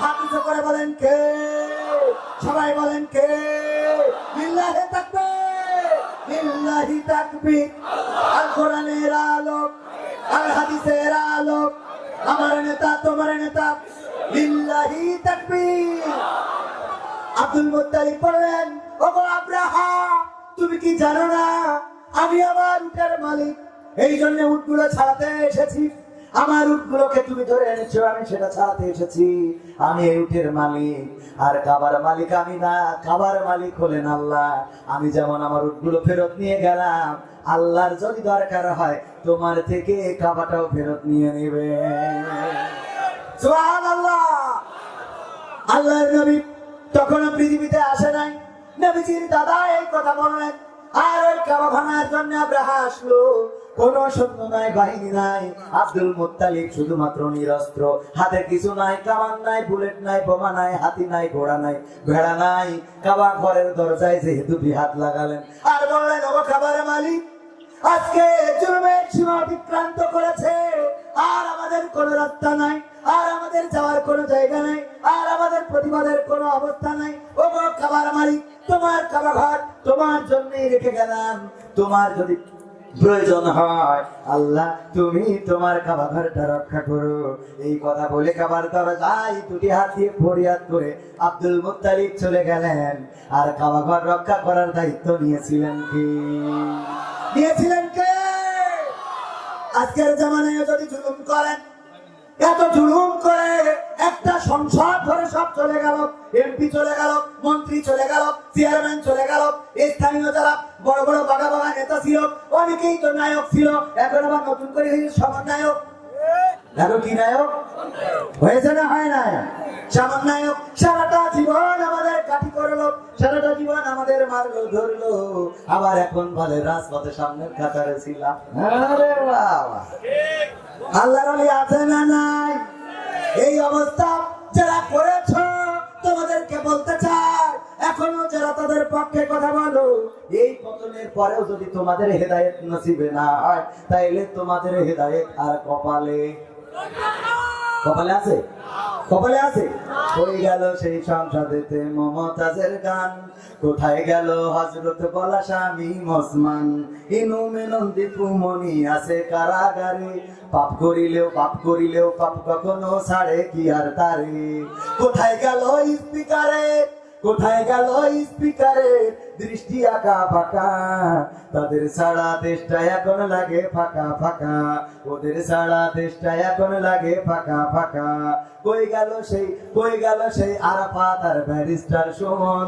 হাত উঁচু করে বলেন কে? সবাই বলেন কে? লিল্লাহি তাকবীর, লিল্লাহি তাকবীর। আল কোরআনের আলোক, আল হাদিসের আলোক, আমার নেতা তোমার নেতা, লিল্লাহি তাকবীর। আব্দুল মুত্তালিব বললেন, ওগো আব্রাহা, তুমি কি জানো না আমি আমার উটের মালিক? এই জন্য উটগুলো ছাড়াতে এসেছি। আমার উটগুলোকে তুমি ধরে এনেছো, আমি সেটা ছাড়াতে এসেছি। আমি এই উটের মালিক, আর খাবার মালিক আমি না, খাবার মালিক হলেন আল্লাহ। আমি যেমন আমার উটগুলো ফেরত নিয়ে গেলাম, আল্লাহর যদি দরকার হয় তোমার থেকে খাবারটাও ফেরত নিয়ে নেবে। সুবহানাল্লাহ। আল্লাহর নবী তখনও পৃথিবীতে আসে নাই। নবীজির দাদা এই কথা বললেন, আর ওই কাবা ভাঙার জন্য আব্রাহা আসলো। কোন সৈন্য নাই, বাহিনী নাই। আব্দুল মুত্তালিব শুধুমাত্র নিরস্ত্র, হাতে কিছু নাই, কামান নাই, বুলেট নাই, বোমা নাই, হাতি নাই, ঘোড়া নাই, ভেড়া নাই। কাবা ঘরের দরজায় যেহেতু হাত লাগালেন আর বললেন, ও খাবার মালিক, আজকে জুলুমের সীমা অতিক্রান্ত করেছে, আর আমাদের কোনো রাস্তা নাই, আর আমাদের যাওয়ার কোনো জায়গা নাই, আর আমাদের প্রতিবাদের কোনো অবস্থা নাই। ও খাবার মালিক, তোমার কাবা ঘর তোমার জন্যই রেখে গেলাম। তোমার যদি প্রয়োজন হয় আল্লাহ, তুমি তোমার কাবা ঘরটা রক্ষা করো। এই কথা বলে কাবার দরজায় দুটি হাত দিয়ে ফরিয়াদ করে আব্দুল মুত্তালিব চলে গেলেন। আর কাবা ঘর রক্ষা করার দায়িত্ব নিয়েছিলেন কি? নিয়েছিলেন কে? আজকের জামানায় যদি জুলুম করেন, এত জুলুম করে একটা সংসদ ধরে সব চলে গেল, এমপি চলে গেল, মন্ত্রী চলে গেল, চেয়ারম্যান চলে গেল, স্থানীয় যারা বড় বড় বাঘা বাঘা নেতা ছিল অনেকেই তো নায়ক ছিল, এখন আবার নতুন করে সমন্বয়ক। এখন কি নায়ক হয়েছে না হয় না? সমন্বয়ক। সারাটা জীবন আমাদের কাঠি করলো, সারাটা জীবন আমাদের মারলো ধরলো, আবার এখন বলে রাজপথে সামনের কাতারে ছিলাম। আরে বাবা, আল্লাহর ওলি আছে না নাই? এই অবস্থা যারা করেছ তোমাদেরকে বলতে চাই, এখনো যারা তাদের পক্ষে কথা বলো, এই পতনের পরেও যদি তোমাদের হেদায়েত নসিবে না হয়, তাইলে তোমাদের হেদায়েত আর কপালে? কপালে আছে? কপালে আছে? হয়ে গেল সেই সংসদেতে মমতাজের গান, কোথায় গেল হযরত বলা স্বামী ওসমান, ইনু মেনন্দি ফুমনি আছে কারাগারে, পাপ করিলেও পাপ কখনো ছাড়ে কি আর তারে। কোথায় গেল স্পিকারে, কোথায় গেল স্পিকারে দৃষ্টি আঁকা ফাঁকা, তাদের সারা দেশটা এখন লাগে ফাঁকা ফাঁকা, ওদের সারা দেশটা এখন লাগে ফাঁকা ফাঁকা। কই গেল সেই আরাফাত আর ব্যারিস্টার সুমন,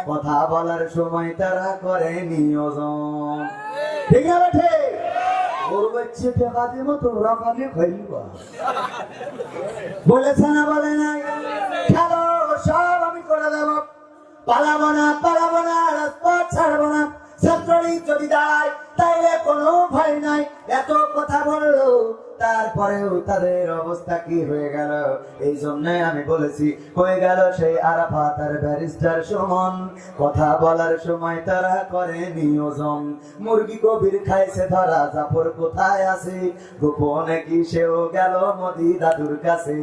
কথা বলার সময় তারা করে নিয়োজন। ঠিক আছে? ওর বাচ্চা টাকা দিব তোমরা খালি খাইবা, বলেছে না বলে নাই? খেলো সব আমি করে দেব, পালাবো না রাজপথ ছাড়বো না। ছাত্রলীগ যদি দাঁড়ায় তাইলে কোনো ভয় নাই। এত কথা বললো তারপরেও তাদের অবস্থা কি হয়ে গেল? এই জন্য আমি বলেছি, হয়ে গেল সেই আরাফাত আর ব্যারিস্টার সুমন, কথা বলার সময় তারা করে নিয়োজন। মুরগি কবির খাইছে ধরা, জাফর কোথায় আছে? গোপনে কি সেও গেল মোদি দাদুর কাছে?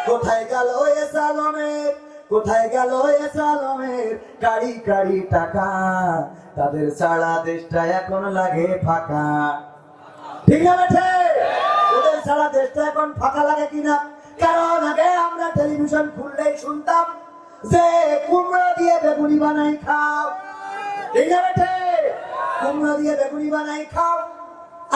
কোথায় গেল এসালমের, কোথায় গেল এসালমের কাড়ি কাড়ি টাকা, তাদের সারা দেশটা এখন লাগে ফাঁকা। ঠিক আছে? ওদের সারা দেশটা এখন ফাঁকা লাগে কিনা? কারণ আগে আমরা টেলিভিশন খুললেই শুনতাম যে কুমড়ো দিয়ে বেগুনি বানাই খাও। ঠিক আছে? কুমড়ো দিয়ে বেগুনি বানাই খাও।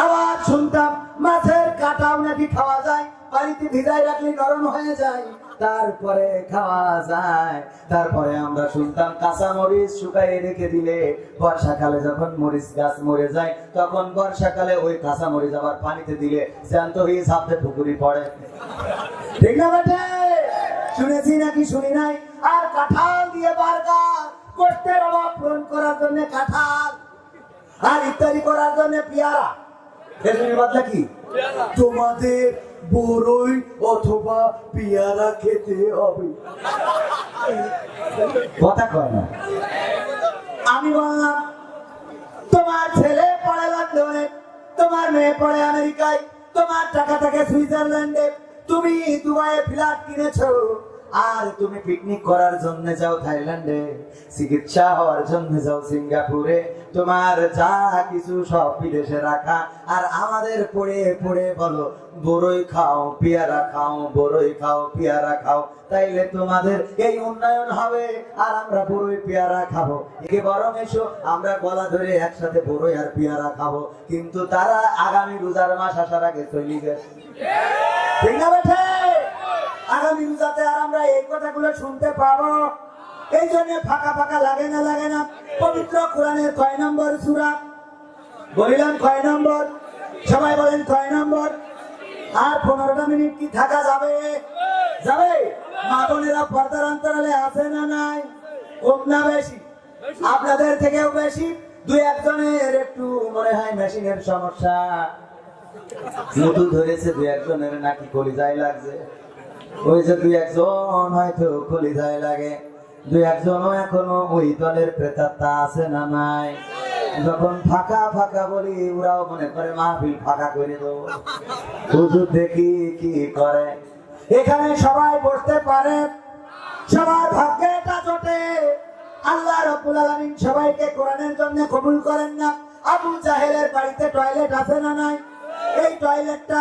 আবার শুনতাম মাছের কাঁটাও নাকি খাওয়া যায়, বাড়িতে ভিজাই রাখলে নরম হয়ে যায়, তারপরে খাওয়া যায়। তারপরে আমরা শুনতাম কাঁচা মরিচ শুকাইয়ে রেখে দিলে বর্ষাকালে যখন মরিচ গাছ মরে যায়, তখন বর্ষাকালে ওই কাঁচা মরিচ আবার পানিতে দিলে জ্যান্ত হয়ে ঝাপতে পুকুরি পড়ে। ঠিক না বেটে? শুনেছি নাকি শুনি নাই? আর কাঁঠাল দিয়ে বার্গার, কষ্টের অভাব পূরণ করার জন্য কাঁঠাল, আর ইত্যাদি করার জন্য পেয়ারা। বদলা কি? তোমাদের বড়ই অথবা পেয়ারা খেতে হবে। কথা কয় না। আমি বললাম তোমার ছেলে পড়ে লন্ডনে, তোমার মেয়ে পড়ে আমেরিকায়, তোমার টাকা থাকে সুইজারল্যান্ডে, তুমি দুবাইয়ে ফ্ল্যাট কিনেছো, আর তুমি পিকনিক করার জন্য যাও থাইল্যান্ডে, চিকিৎসা হওয়ার জন্য যাও সিঙ্গাপুরে, তোমার যা কিছু সব বিদেশে রাখা, আর আমাদের পড়ে পড়ে বলো বড়ই খাও পেয়ারা খাও, বড়ই খাও পেয়ারা খাও, তাইলে তোমাদের এই উন্নয়ন হবে আর আমরা বড়ই পেয়ারা খাবো। একে বরং এসো আমরা গলা ধরে একসাথে বড়ই আর পেয়ারা খাবো। কিন্তু তারা আগামী রোজার মাস আসার আগে চলে গেছে, ঠিক না বেঠে? আগামী রোজাতে আর আমরা এই কথাগুলো শুনতে পাবো। এই জন্য ফাঁকা ফাঁকা লাগে না, লাগে না? পবিত্র কোরআনের কয় নম্বর সূরা? বলিলাম কয় নম্বর? সবাই বলেন কয় নম্বর? আর 15টা মিনিট কি থাকা যাবে? যাবে? মা বোনেরা পর্দার অন্তরালে আছে না নাই? কম না বেশি? আপনাদের থেকেও বেশি। দুই একজনের একটু মনে হয় মেশিনের সমস্যা, নতুন ধরেছে, দুই একজনের নাকি কলিজায় লাগছে। ওই যে দুই একজন হয়তো কলিজায় লাগে, দুই একজনও এখনো ওই দলের প্রেতাত্মা আছে না নাই? যখন ফাঁকা ফাঁকা বলি ওরাও মনে করে মাহফিল ফাঁকা করে দেবো। হুজুর দেখি কি করে। এখানে সবাই বসতে পারে, সবার ভাগ্যে এটা জোটে। আল্লাহ রাব্বুল আলামিন সবাইকে কোরআনের জন্য কবুল করেন না। আবু জাহেলের বাড়িতে টয়লেট আছে না নাই? এই টয়লেটটা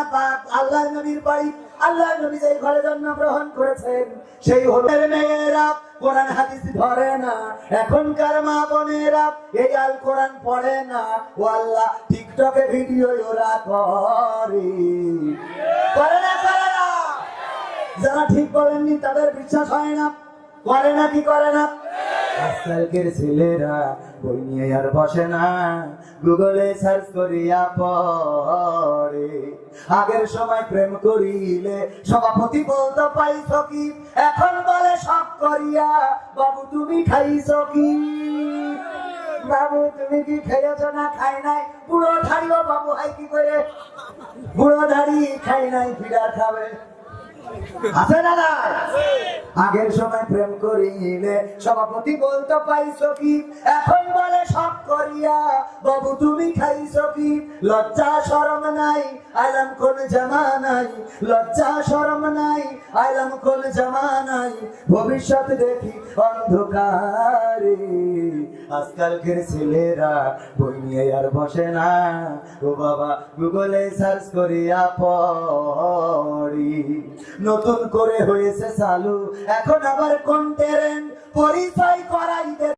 আল্লাহর নবীর বাড়ি, আল্লাহর নবী যেই ঘরে জন্মগ্রহণ করেছেন সেই হোটেল মেয়েরা কোরআন হাদিস ধরে না, এখনকার মা বোনেরা এই আল কোরআন পড়ে না। ও আল্লাহ, টিকটকে ভিডিও ওরা করে, করে না, করে না? যারা ঠিক বলেননি তাদের বিশ্বাস হয় না, করে না কি করে না? আজকালকের ছেলেরা বই নিয়ে আর বসে না, গুগলে সার্চ করিয়া পড়ে। আগের সময় প্রেম করিলে সভাপতি বলতো পাইছো কি, এখন বলে সব করিয়া বাবু তুমি খাইছো কি? বাবু তুমি কি খেয়েছো না খাই নাই? বুড়ো ধাড়িও বাবু হাই কি করে? বুড়ো ধাড়ি খাই নাই ফিরা খাবে, আছে না না? আগের সময় প্রেম করিলে সভাপতি বলতো পাইছো কি, এখন বলে সব করিয়া বাবু তুমি খাইছো কি? লজ্জা শরম নাই, আইলাম কোন জামানাই, লজ্জা শরম নাই, আইলাম কোন জামানাই, ভবিষ্যৎ দেখি অন্ধকারে। আজকালকের ছেলেরা বই নিয়ে আর বসে না, ও বাবা গুগলে সার্চ করিয়া পড়ি। নতুন করে হয়েছে চালু এখন আবার কোন ট্রেন পরিচয় করাইবে।